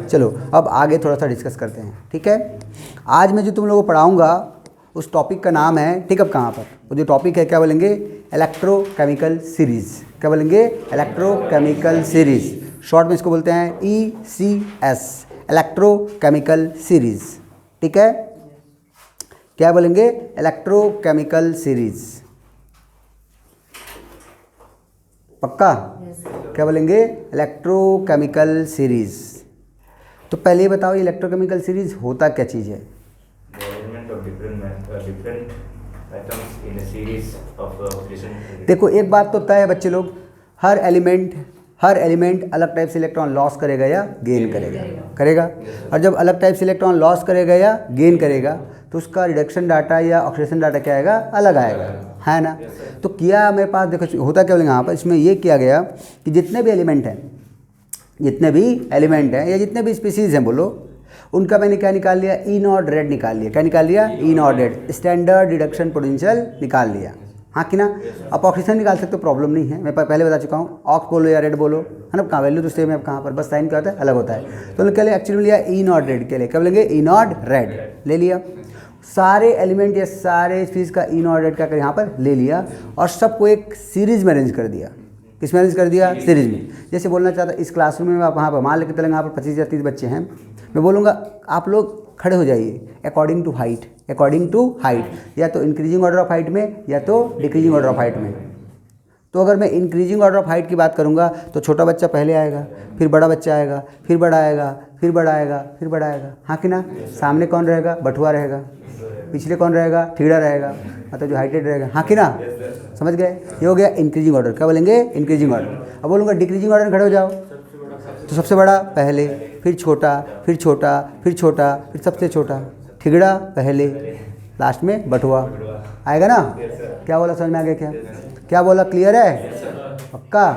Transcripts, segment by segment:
चलो अब आगे थोड़ा सा डिस्कस करते हैं, ठीक है। आज मैं जो तुम लोगों को पढ़ाऊँगा उस टॉपिक का नाम है, ठीक, अब कहाँ पर वो जो टॉपिक है क्या बोलेंगे, इलेक्ट्रोकेमिकल सीरीज़। क्या बोलेंगे, इलेक्ट्रोकेमिकल सीरीज़। शॉर्ट में इसको बोलते हैं ECS, इलेक्ट्रोकेमिकल सीरीज़, ठीक है। क्या बोलेंगे, इलेक्ट्रोकेमिकल सीरीज़, पक्का। क्या बोलेंगे, इलेक्ट्रोकेमिकल सीरीज़। तो पहले ये बताओ ये इलेक्ट्रोकेमिकल सीरीज़ होता क्या चीज़ है। देखो एक बात तो तय है बच्चे लोग, हर एलिमेंट अलग टाइप से इलेक्ट्रॉन लॉस करेगा या गेन करेगा। और जब अलग टाइप से इलेक्ट्रॉन लॉस करेगा या गेन करेगा तो उसका रिडक्शन डाटा या ऑक्सीडेशन डाटा क्या आएगा, अलग आएगा, है ना। तो किया मेरे पास, देखो होता क्या बोलेंगे यहाँ पर, इसमें ये किया गया कि जितने भी एलिमेंट हैं या जितने भी स्पीसीज़ हैं बोलो, उनका मैंने क्या निकाल लिया, ई नॉट रेड निकाल लिया। क्या निकाल लिया, E naught red, standard reduction potential निकाल लिया, हाँ कि ना। अब ऑक्सीजन निकाल सकते हो, प्रॉब्लम नहीं है, मैं पहले बता चुका हूँ, ऑक्स बोलो या रेड बोलो, है ना, कहाँ वैल्यू तो सेम है, अब कहाँ पर बस साइन क्या होता है, अलग होता है। तो उन्होंने क्या लिया, एक्चुअली लिया ई नॉट रेड के लिए, क्या बोलेंगे, ई नॉट रेड ले लिया। सारे एलिमेंट या सारे स्पीसीज का ई नॉट रेड का यहाँ पर ले लिया और सबको एक सीरीज में अरेंज कर दिया। किस में अरेंज कर दिया, सीरीज में। जैसे बोलना चाहता इस क्लासरूम में आप वहाँ पर मान लेकर चलेंगे, यहाँ पर 25 या 30 बच्चे हैं, मैं बोलूँगा आप लोग खड़े हो जाइए अकॉर्डिंग टू हाइट, या तो इंक्रीजिंग ऑर्डर ऑफ हाइट में या तो डिक्रीजिंग ऑर्डर ऑफ हाइट में। तो अगर मैं इंक्रीजिंग ऑर्डर ऑफ हाइट की बात करूँगा तो छोटा बच्चा पहले आएगा, फिर बड़ा बच्चा आएगा, फिर बड़ा आएगा, फिर बड़ा आएगा, फिर बड़ा आएगा, हाँ कि ना। सामने कौन रहेगा, बटुआ रहेगा, पिछले कौन रहेगा, ठीड़ा रहेगा, मतलब जो हाइटेड रहेगा, हाँ कि ना, समझ गए। ये हो गया इंक्रीजिंग ऑर्डर, क्या बोलेंगे, इंक्रीजिंग ऑर्डर। अब बोलूँगा डिक्रीजिंग ऑर्डर में खड़े हो जाओ, तो सबसे बड़ा पहले, फिर छोटा, फिर छोटा, फिर छोटा, फिर सबसे छोटा, ठिगड़ा पहले, लास्ट में बटुआ आएगा ना। क्या बोला, समझ में आ गया क्या बोला, क्लियर है, पक्का।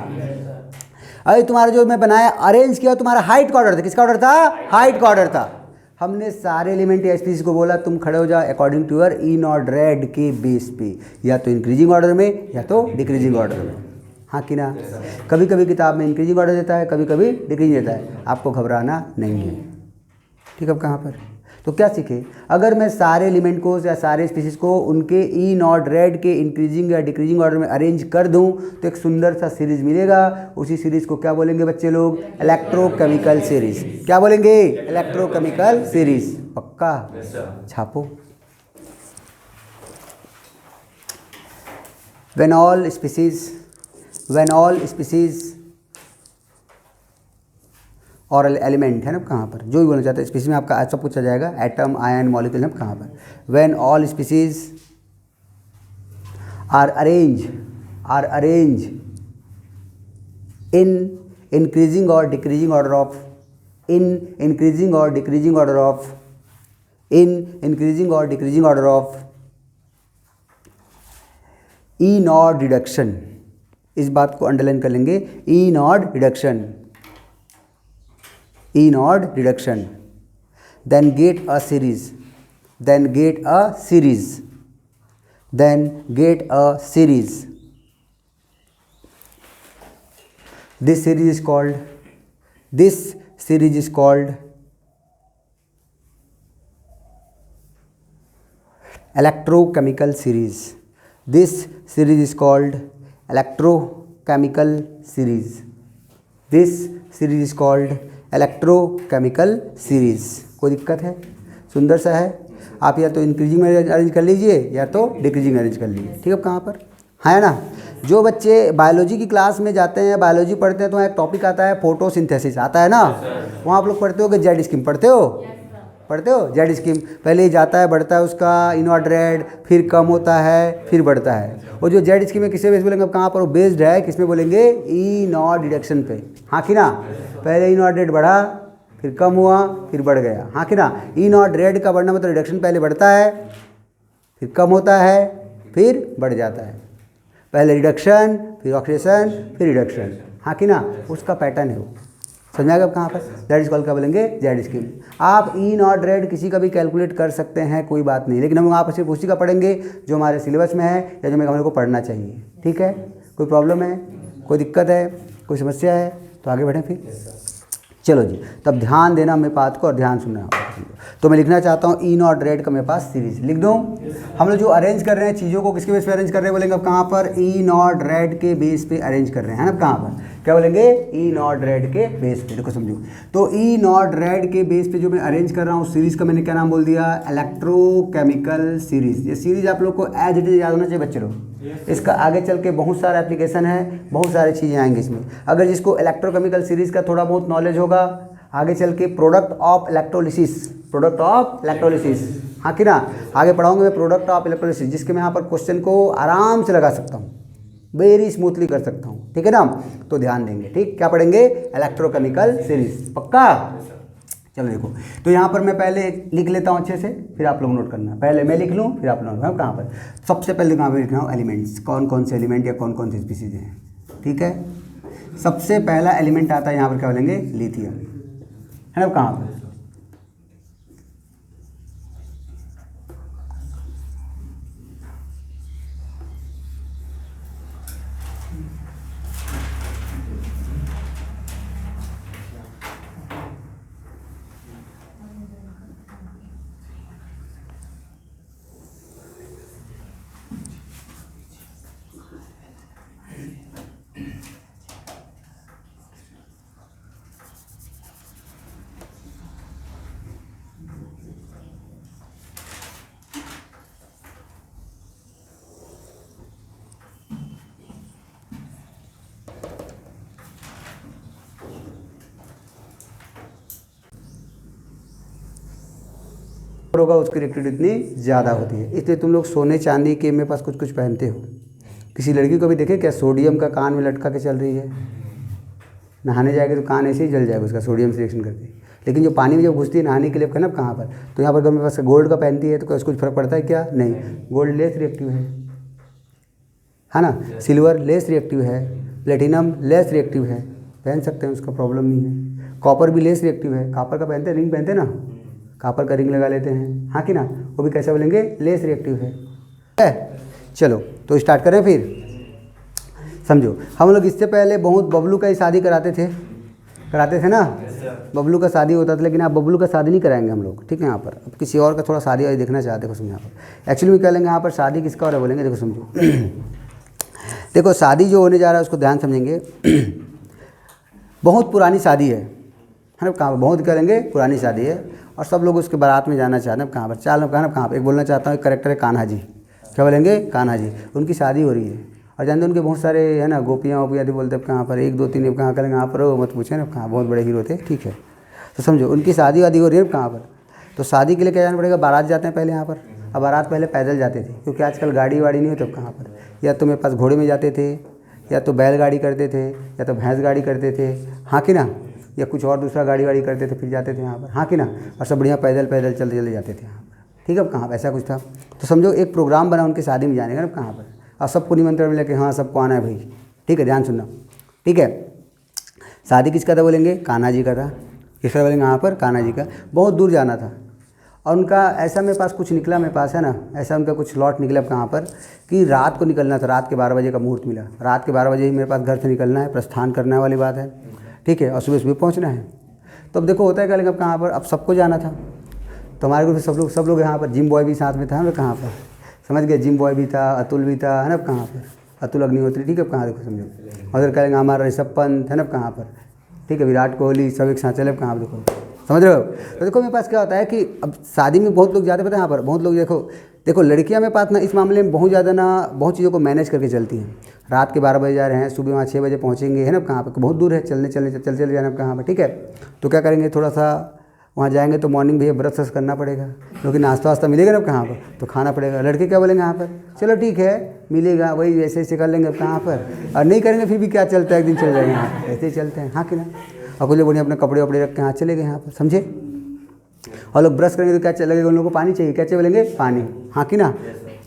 अरे तुम्हारा जो मैं बनाया अरेंज किया तुम्हारा हाइट का ऑर्डर था, किसका ऑर्डर था, हाइट का ऑर्डर था। हमने सारे एलिमेंट या स्पीसीज को बोला तुम खड़े हो जाओ according to your E naught red के बेस पे, या तो इंक्रीजिंग ऑर्डर में या तो डिक्रीजिंग ऑर्डर में, हाँ कि ना। कभी कभी किताब में इंक्रीजिंग ऑर्डर देता है, कभी कभी डिक्रीजिंग देता है, आपको घबराना नहीं है, ठीक है। अब कहाँ पर, तो क्या सीखे, अगर मैं सारे एलिमेंट को या सारे स्पीसीज को उनके ई नॉट रेड के इंक्रीजिंग या डिक्रीजिंग ऑर्डर में अरेंज कर दूं तो एक सुंदर सा सीरीज मिलेगा। उसी सीरीज को क्या बोलेंगे बच्चे लोग, इलेक्ट्रोकेमिकल सीरीज। क्या बोलेंगे, इलेक्ट्रोकेमिकल सीरीज, पक्का, छापो। when all species और एलिमेंट है ना, कहाँ पर जो भी बोलना चाहते हैं, स्पीसीज में आपका सब कुछ आ जाएगा, एटम, आयन, मॉलिक्यूल है कहाँ पर। When all species are arrange in increasing और decreasing order of E naught reduction, इस बात को अंडरलाइन कर लेंगे, E naught reduction, then get a series, this series is called electrochemical series. This series is called electrochemical series. कोई दिक्कत है, सुंदर सा है। आप या तो इंक्रीजिंग में अरेंज कर लीजिए या तो डिक्रीजिंग अरेंज कर लीजिए, ठीक है। कहाँ पर है ना, जो बच्चे बायोलॉजी की क्लास में जाते हैं, बायोलॉजी पढ़ते हैं, तो वहाँ एक टॉपिक आता है फोटोसिंथेसिस, आता है ना। वहाँ आप लोग पढ़ते हो कि जेड स्कीम पढ़ते हो जेड स्कीम, पहले ही जाता है, बढ़ता है उसका इनवर्ट रेड, फिर कम होता है, फिर बढ़ता है। और जो जेड स्कीम में किसे बेस बोलेंगे, कहाँ पर वो बेस्ड है, किस में बोलेंगे, ई नॉट रिडक्शन पे, हाँ कि ना। पहले ई नॉट रेड बढ़ा, फिर कम हुआ, फिर बढ़ गया, हाँ कि ना। ई नॉट रेड का बढ़ना मतलब रिडक्शन पहले बढ़ता है, फिर कम होता है, फिर बढ़ जाता है। पहले रिडक्शन, फिर ऑक्सीडेशन, फिर रिडक्शन, हाँ कि ना, उसका पैटर्न है वो, समझ में आएगा। कहाँ पर दैट इज कॉल्ड, क्या बोलेंगे, जेड स्कीम। आप ई नॉट रेड किसी का भी कैलकुलेट कर सकते हैं, कोई बात नहीं, लेकिन हम वहाँ पर सिर्फ उसी का पढ़ेंगे जो हमारे सिलेबस में है या जो हमारे को पढ़ना चाहिए, ठीक है। कोई प्रॉब्लम है, कोई दिक्कत है, कोई समस्या है तो आगे बढ़ें फिर। चलो जी, तब ध्यान देना मेरे बात को और ध्यान सुनना। तो मैं लिखना चाहता हूँ ई नॉट रेड का मेरे पास सीरीज लिख दूँ। हम लोग जो अरेंज कर रहे हैं चीज़ों को किसके बेस पे अरेंज कर रहे हैं बोलेंगे, अब कहाँ पर, ई नॉट रेड के बेस पे अरेंज कर रहे हैं ना, कहाँ पर, क्या बोलेंगे, ई नॉट रेड के बेस पे। देखो समझो, तो ई नॉट रेड के बेस पे जो मैं अरेंज कर रहा हूँ सीरीज का मैंने क्या नाम बोल दिया, इलेक्ट्रोकेमिकल सीरीज। ये सीरीज आप लोग को एज इट इज याद होना चाहिए बच्चे लोग। इसका आगे चल के बहुत सारा एप्लीकेशन है, बहुत सारी चीज़ें आएंगी इसमें। अगर जिसको इलेक्ट्रोकेमिकल सीरीज का थोड़ा बहुत नॉलेज होगा, आगे चल के product of electrolysis, product of electrolysis, हाँ कि ना, आगे पढ़ाऊंगा मैं प्रोडक्ट ऑफ इलेक्ट्रोलिसिस, जिसके मैं यहाँ पर क्वेश्चन को आराम से लगा सकता हूँ, वेरी स्मूथली कर सकता हूँ, ठीक है ना। तो ध्यान देंगे, ठीक, क्या पढ़ेंगे, इलेक्ट्रोकेमिकल सीरीज, पक्का। चलो देखो, तो यहाँ पर मैं पहले लिख लेता हूँ अच्छे से, फिर आप लोग नोट करना। पहले मैं लिख लूँ फिर आप लोग, कहाँ पर, सबसे पहले कहाँ पर लिख रहा हूँ, एलिमेंट्स, कौन कौन से एलिमेंट या कौन कौन सी स्पीसीज हैं, ठीक है। सबसे पहला एलिमेंट आता है यहाँ पर, क्या बोलेंगे, लिथियम, है ना, कहाँ पर, होगा उसकी रिएक्टिविटी इतनी ज़्यादा होती है। इसलिए तुम लोग सोने चांदी के मेरे पास कुछ कुछ पहनते हो। किसी लड़की को भी देखे क्या, सोडियम का कान में लटका के चल रही है, नहाने जाएगी तो कान ऐसे ही जल जाएगा उसका, सोडियम से रिएक्शन करके। लेकिन जो पानी में जब घुसती है नहाने के लिए कहना कहाँ पर, तो यहाँ पर अगर मेरे पास गोल्ड का पहनती है तो क्या उसको कुछ फर्क पड़ता है क्या, नहीं, गोल्ड लेस रिएक्टिव है ना, सिल्वर लेस रिएक्टिव है, प्लेटिनम लेस रिएक्टिव है, पहन सकते हैं, उसका प्रॉब्लम नहीं है। कॉपर भी लेस रिएक्टिव है, कॉपर का पहनते हैं, रिंग पहनते हैं ना, कॉपर का रिंग लगा लेते हैं, हाँ कि ना, वो भी कैसे बोलेंगे, लेस रिएक्टिव है। चलो तो स्टार्ट करें फिर, समझो। हम लोग इससे पहले बहुत बबलू का ही शादी कराते थे ना, बबलू का शादी होता था, लेकिन आप बबलू का शादी नहीं कराएंगे हम लोग, ठीक है। यहाँ पर अब किसी और का थोड़ा शादी वादी देखना चाहते हो, समझो। यहाँ पर एक्चुअली में क्या लेंगे, यहाँ पर शादी किसका और है बोलेंगे, देखो समझो। देखो शादी जो होने जा रहा है उसको ध्यान समझेंगे। बहुत पुरानी शादी है ना, कहाँ, बहुत करेंगे पुरानी शादी है, और सब लोग उसके बारात में जाना चाहते हैं, कहाँ पर, चाल कहाँ पर, एक बोलना चाहता हूँ, एक करेक्टर है कान्हा जी, क्या बोलेंगे, कान्हा जी, उनकी शादी हो रही है, और जानते उनके बहुत सारे है ना गोपियाँ वोपियाँ बोलते हैं, कहाँ पर, 1 2 3 कहाँ करेंगे, यहाँ पर मत पूछे ना, कहाँ, बहुत बड़े हीरो थे, ठीक है। तो समझो उनकी शादी वादी हो रही है कहाँ पर, तो शादी के लिए क्या जाना पड़ेगा, बारात जाते हैं पहले यहाँ पर। अब बारात पहले पैदल जाते थे, क्योंकि आजकल गाड़ी वाड़ी नहीं होती, कहाँ पर, या तो मेरे पास घोड़े में जाते थे, या तो बैलगाड़ी करते थे, या तो भैंस गाड़ी करते थे, हाँ कि ना, या कुछ और दूसरा गाड़ी वाड़ी करते थे, फिर जाते थे यहाँ पर, हाँ कि ना, और सब बढ़िया पैदल पैदल चलते चले जाते थे यहाँ पर, ठीक है। अब कहाँ पर ऐसा कुछ था, तो समझो एक प्रोग्राम बना उनकी शादी में जाने का ना, कहाँ पर, और सबको निमंत्रण मिला कि हाँ सबको आना है भाई, ठीक है, ध्यान सुनना, ठीक है। शादी किसका था बोलेंगे, कान्हा जी का था, किसका बोलेंगे यहाँ पर, कान्हा जी का। बहुत दूर जाना था, और उनका ऐसा मेरे पास कुछ निकला, मेरे पास है ना, ऐसा उनका कुछ लॉट निकला कहाँ पर, कि रात को निकलना था, रात के 12 बजे का मुहूर्त मिला, रात के 12 बजे ही मेरे पास घर से निकलना है, प्रस्थान करने वाली बात है, ठीक है, और सुबह सुबह पहुँचना है। तो अब देखो होता है क्या, लेकिन अब कहाँ पर, अब सबको जाना था, तो हमारे ग्रुप से सब लोग यहाँ पर, जिम बॉय भी साथ में था, मैं कहाँ पर, समझ गए, जिम बॉय भी था, अतुल भी था, है ना, कहाँ पर, अतुल अग्निहोत्री, ठीक है, कहाँ देखो समझो, उधर कहेंगे हमारा ऋषभ पंत, है ना, कहाँ पर, ठीक है, विराट कोहली, सब एक साथ चले, कहाँ देखो, समझ रहे हो। तो देखो मेरे पास क्या होता है कि अब शादी में बहुत लोग जाते, पता है यहाँ पर बहुत लोग, देखो लड़कियाँ मेरे पास ना इस मामले में बहुत ज़्यादा ना, बहुत चीज़ों को मैनेज करके चलती हैं। रात के 12 बजे जा रहे हैं, सुबह वहाँ 6 बजे पहुँचेंगे, है ना, कहाँ पर, बहुत दूर है, चल जाना कहाँ पर, ठीक है। तो क्या करेंगे, थोड़ा सा वहाँ जाएंगे तो मॉर्निंग भैया ब्रश व्रश करना पड़ेगा, क्योंकि नाश्ता वास्ता मिलेगा ना कहाँ पर, तो खाना पड़ेगा। लड़के क्या बोलेंगे यहाँ पर, चलो ठीक है मिलेगा, वही ऐसे ऐसे कर लेंगे कहाँ पर, और नहीं करेंगे फिर भी क्या चलता है, एक दिन चल जाएंगे यहाँ पर, ऐसे ही चलते हैं, हाँ कि ना। और कुछ लोग बढ़िया अपने कपड़े वपड़े रख के यहाँ चले गए यहाँ पर, समझे। और लोग ब्रश करेंगे तो क्या लगेगा, उन लोगों को पानी चाहिए, क्या चाहिए बोलेंगे, पानी, हाँ कि ना।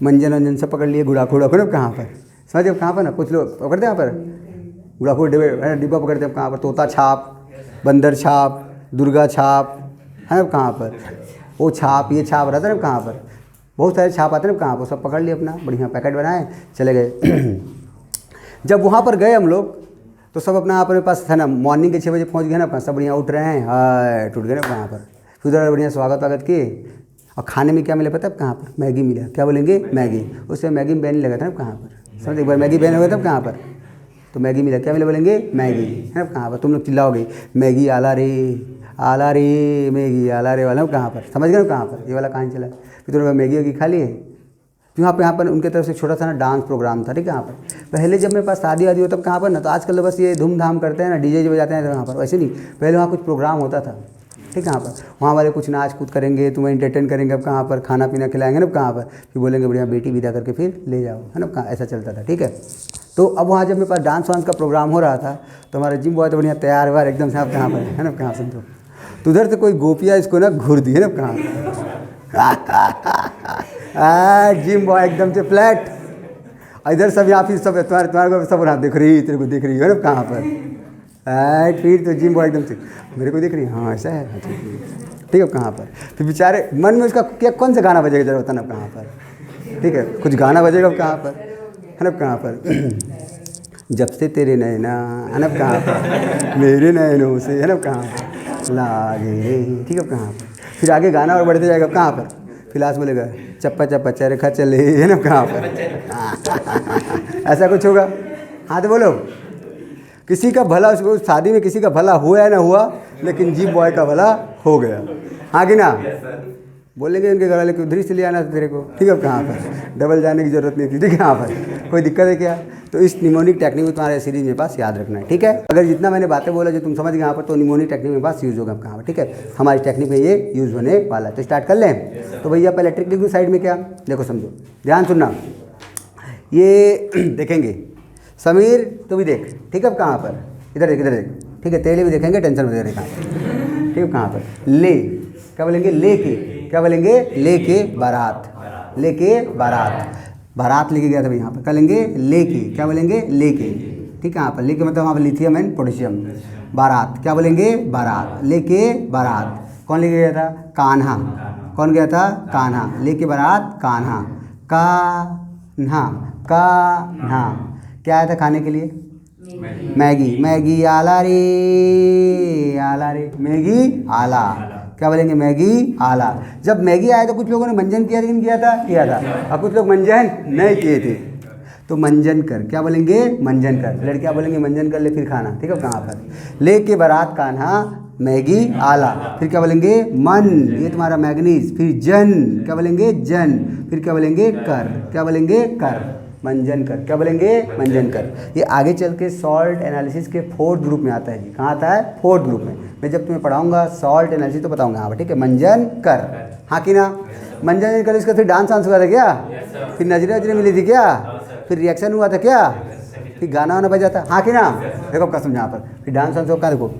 मंजन वंजन सब पकड़ लिए, गुड़ाखुड़ कहाँ पर, समझे कहाँ पर ना, कुछ लोग पकड़ते हैं यहाँ पर गुड़ाखुड़ डिब्बा पकड़ते हैं कहाँ पर, तोता छाप, बंदर छाप, दुर्गा छाप, है ना कहाँ पर, वो छाप ये छाप रहता है ना कहाँ पर, बहुत सारे छाप आते हैं ना कहाँ पर, सब पकड़ लिए अपना बढ़िया पैकेट बनाए चले गए। जब वहाँ पर गए हम लोग तो सब अपना यहाँ पर मेरे पास था ना, मॉर्निंग के 6 बजे पहुँच गए ना अपना, सब बढ़िया उठ रहे हैं, हाय टूट गए ना यहाँ पर। फिर उधर बढ़िया स्वागत वागत किए, और खाने में क्या मिला पता है कहाँ पर? मैगी मिला। क्या बोलेंगे? मैगी। उससे मैगी में बैन नहीं लगा था ना कहाँ पर? समझ, एक बार मैगी बैन हो गया तब कहाँ पर? तो मैगी मिला। क्या मिला बोलेंगे? मैगी, है ना कहाँ पर? तुम लोग चिल्लाओगे मैगी आला रे, आला रे, मैगी आला रे वाला कहाँ पर? समझ गए ना कहाँ पर? ये वाला कहानी चला। फिर तुमने मैगी वैगी खा लिए। तो यहाँ पर उनके तरफ से छोटा सा ना डांस प्रोग्राम था, ठीक है। यहाँ पर पहले जब मेरे पास शादी वादी हो तब कहाँ पर ना, तो आजकल तो बस ये धूमधाम करते हैं ना, डीजे बजाते हैं, तो यहाँ पर वैसे नहीं, पहले वहाँ कुछ प्रोग्राम होता था, ठीक है। यहाँ पर वहाँ वाले कुछ नाच कूद करेंगे, तुम्हें एंटरटेन करेंगे, अब कहाँ पर खाना पीना खिलाएंगे ना कहाँ पर, फिर बोलेंगे बढ़िया बेटी विदा करके फिर ले जाओ, है ना, कहाँ ऐसा चलता था, ठीक है। तो अब वहाँ जब मेरे पास डांस वांस का प्रोग्राम हो रहा था तो हमारा जिम बॉय तो बढ़िया तैयार हुआ एकदम से, आप कहाँ पर है ना, कहाँ समझो। तो उधर से कोई गोपियाँ इसको ना घूर दी है ना कहाँ जिम बॉय एकदम से फ्लैट, इधर सब यहाँ फिर सब तुम्हारे को सब देख रही, तेरे को देख रही है ना कहाँ पर, फिर तो जिम बॉय एकदम से मेरे को देख रही है, हाँ ऐसा है, ठीक है। कहाँ पर फिर बेचारे मन में उसका क्या कौन सा गाना बजेगा जरा बताना कहाँ पर, ठीक है, कुछ गाना बजेगा कहाँ पर, है ना कहाँ पर जब से तेरे नैना, है ना कहाँ पर मेरे नैनों से, है ना कहाँ पर लागे, ठीक है कहाँ पर। फिर आगे गाना और बढ़ते जाएगा कहाँ पर, फिर लास्ट बोलेगा चप्पा चप्पा चरखा चले, है ना कहाँ पर ऐसा कुछ होगा। हाँ तो बोलो, किसी का भला, उसको शादी में किसी का भला हुआ या ना हुआ, लेकिन जिम बॉय का भला हो गया, हाँ कि ना। बोलेंगे उनके घर वाले को उधर से ले आना था तेरे को, ठीक है कहाँ पर, डबल जाने की ज़रूरत नहीं थी, ठीक है। यहाँ पर कोई दिक्कत है क्या? तो इस निमोनिक टेक्निक में तुम्हारे सीरीज में पास याद रखना है, ठीक है। अगर जितना मैंने बातें बोला जो तुम समझ गए यहाँ पर, तो निमोनिक टेक्निक में पास यूज़ होगा कहाँ पर, ठीक है। हमारी टेक्निक में ये यूज़ होने वाला है, तो स्टार्ट कर लें। तो भैया पहले टेक्निक साइड में क्या, देखो समझो, ध्यान सुनना, ये देखेंगे समीर, तो भी देख, ठीक है। कहाँ पर? इधर देख, इधर देख, ठीक है। तेले भी देखेंगे, टेंशन में देख, कहाँ पर, ठीक है। कहाँ पर? ले, क्या बोलेंगे? लेके, क्या बोलेंगे? लेके बारात, लेके बारात, बारात लेके गया था भाई, यहाँ पर क्या लेंगे? लेके, क्या बोलेंगे? लेके, ठीक है। यहाँ पर लेके मतलब वहाँ पर लिथियम एंड पोटेशियम। बारात, क्या बोलेंगे? बारात, लेके बारात। कौन लेके गया था? कान्हा। कौन गया था? कान्हा। लेके बारात कान्हा, कान्हा, कान्हा। क्या आया था खाने के लिए? मैगी, मैगी आला रे, आला रे, मैगी आला, क्या बोलेंगे? मैगी आला। जब मैगी आया तो कुछ लोगों ने मंजन किया, लेकिन किया था, किया था, और कुछ लोग मंजन नहीं किए थे। तो मंजन कर, क्या बोलेंगे? मंजन कर। लड़कियाँ बोलेंगे मंजन कर ले फिर खाना, ठीक है। कहाँ पर? लेके बारात कान्हा, मैगी आला, फिर क्या बोलेंगे? मन, ये तुम्हारा मैग्नीज, फिर जन, क्या बोलेंगे? जन, फिर क्या बोलेंगे? कर, क्या बोलेंगे? कर, मंजन कर, क्या बोलेंगे? मंजन कर। ये आगे चल के सॉल्ट एनालिसिस के 4th ग्रुप में आता है जी। कहाँ आता है? 4th ग्रुप में। मैं जब तुम्हें पढ़ाऊंगा सॉल्ट एनालिसिस तो बताऊंगा, हाँ ठीक है। मंजन कर, हाँ कि ना। मंजन कर, इसका फिर डांस वांस हुआ था क्या? फिर नजरे नजरे मिली थी क्या? फिर रिएक्शन हुआ था क्या? फिर गाना वाना बजा था, हाँ कि ना। देखो कसम यहाँ पर फिर डांस वांस होगा, देखो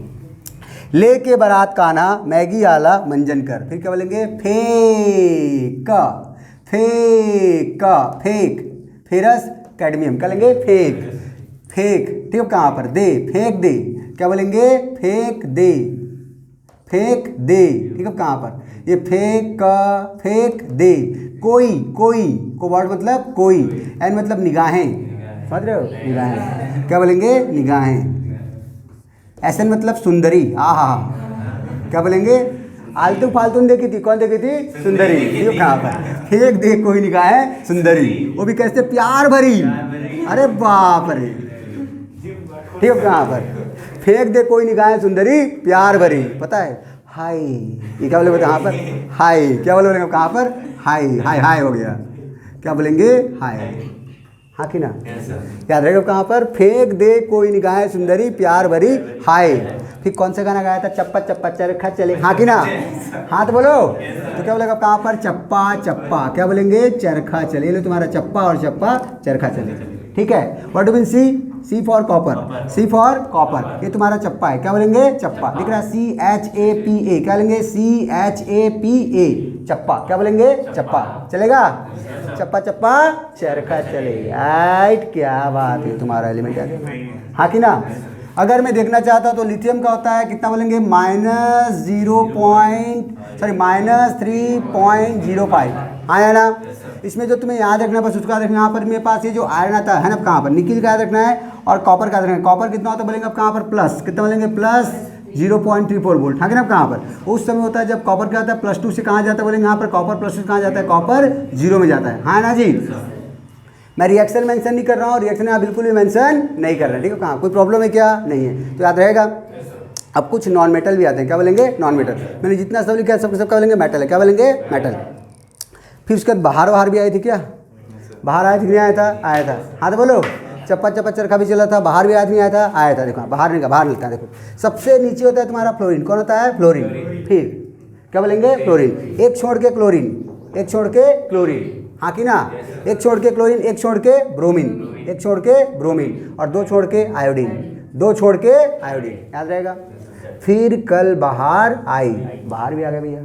लेके बारात कान्हा, मैगी आला, मंजन कर, फिर क्या बोलेंगे? Fake, fake, fake, ferrous cadmium, क्या लेंगे? फेक, फेक, ठीक है। कहाँ पर? दे, फेंक दे, क्या बोलेंगे? फेंक दे, फेंक दे, ठीक है। कहाँ पर? ये फेंक, फेंक दे। कोई, कोई को वर्ड मतलब कोई, एन मतलब निगाहें, समझ रहे हो? निगाहें, क्या बोलेंगे? निगाहें। एसन मतलब सुंदरी, आहा, क्या बोलेंगे? आलतू फालतू देखी थी, कौन देखी थी? सुंदरी, ठीक है। कहाँ पर? फेंक दे कोई निगाहें सुंदरी, वो भी कैसे? प्यार भरी, अरे बाप रे, ठीक है। कहाँ पर? फेंक दे कोई निगाहें सुंदरी, प्यार भरी, पता है? हाय, ये क्या बोले यहाँ पर? हाय, क्या बोले कहाँ पर? हाय, हाय, हाय हो गया, क्या बोलेंगे? हाय, हाँ कि ना। याद रहेगा कहाँ पर? फेंक दे कोई निगाहें सुंदरी, प्यार भरी, हाय। फिर कौन सा गाना गाया था? चप्पा चप्पा चरखा चले, हाँ कि ना। हाँ तो बोलो, तो क्या बोलेगा कहाँ पर? चप्पा चप्पा, क्या बोलेंगे? चरखा चले। लो तुम्हारा चप्पा और चप्पा चरखा चले, ठीक है। What do mean C? C for copper, C for copper, ये तुम्हारा चप्पा है, क्या बोलेंगे? चप्पा। दिख रहा है? CHAPA, क्या बोलेंगे? CHAPA, चप्पा, क्या बोलेंगे? चप्पा, चलेगा। चप्पा चप्पा चरखा चले, राइट, क्या बात है, तुम्हारा एलिमेंट आ गया, हाँ कि ना। अगर मैं देखना चाहता हूँ तो लिथियम का होता है, कितना बोलेंगे? -3.05, हाँ है ना। इसमें जो तुम्हें याद रखना, बस उसका रखना, यहाँ पर मेरे पास ये जो आयरन आता है ना, कहाँ पर? निकिल का याद रखना है, और कॉपर का रखेंगे, कॉपर कितना होता है बोलेंगे आप कहाँ पर प्लस, कितना बोलेंगे प्लस 0.34 वोल्ट, हाँ कि ना कहाँ पर। उस समय होता है जब कॉपर क्या होता है +2 से कहाँ जाता है बोलेंगे यहाँ पर कॉपर +2 से कहाँ जाता है, कॉपर 0 में जाता है, हाँ ना जी। मैं रिएक्शन मेंशन नहीं कर रहा हूँ, रिएक्शन यहाँ बिल्कुल भी मेंशन नहीं कर रहे, ठीक है। कहाँ कोई प्रॉब्लम है क्या, नहीं है, तो याद रहेगा। अब कुछ नॉन मेटल भी आते हैं, क्या बोलेंगे नॉन मेटल। मैंने जितना सब लिखा है सब क्या बोलेंगे मेटल है, क्या बोलेंगे मेटल। फिर उसके बाद बाहर भी आई थी, क्या बाहर आया था नहीं आया था, आया था, हाँ तो बोलो। चप्पा चरखा भी चला था, बाहर भी आदमी आया था, आया था, देखो बाहर नहीं, बाहर मिलता है। देखो सबसे नीचे होता है तुम्हारा फ्लोरीन, कौन होता है फ्लोरीन, फिर क्या बोलेंगे फ्लोरीन, एक छोड़ के क्लोरीन, एक छोड़ के क्लोरीन, हाँ कि ना, एक छोड़ के क्लोरीन, एक छोड़ के ब्रोमीन, एक छोड़ के ब्रोमीन और दो छोड़ के आयोडीन, दो छोड़ के आयोडीन, याद रहेगा। फिर कल बाहर आई, बाहर भी आ गया भैया,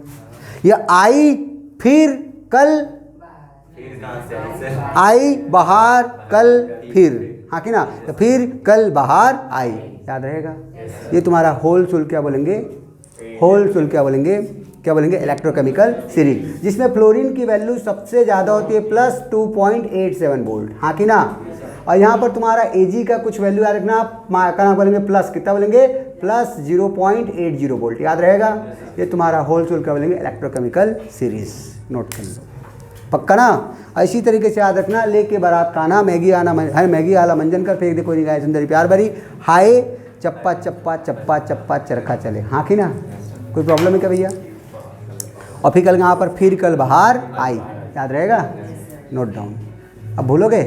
यह आई फिर कल आई बाहर कल फिर, हाँ कि ना, तो फिर कल बाहर आई, याद रहेगा। ये तुम्हारा होल सुल क्या बोलेंगे, होल सुल क्या बोलेंगे, क्या बोलेंगे इलेक्ट्रोकेमिकल सीरीज, जिसमें फ्लोरीन की वैल्यू सबसे ज़्यादा होती है +2.87 वोल्ट, हाँ कि ना। और यहाँ पर तुम्हारा Ag का कुछ वैल्यू याद रखना, क्या नाम बोलेंगे प्लस, कितना बोलेंगे +0.80 वोल्ट, याद रहेगा। ये तुम्हारा होल सुल क्या बोलेंगे इलेक्ट्रोकेमिकल सीरीज, नोट कर लो पक्का ना। इसी तरीके से याद रखना, लेके बारात खाना मैगी आना है, मैगी आला मंजन कर फेंक दे कोई नहीं गाय सुंदरी प्यार भरी, हाय चप्पा चप्पा चप्पा चप्पा चरखा चले, हाँ कि ना, कोई प्रॉब्लम है क्या भैया। और फिर कल यहाँ पर फिर कल बाहर आई, याद रहेगा, नोट डाउन। अब भूलोगे,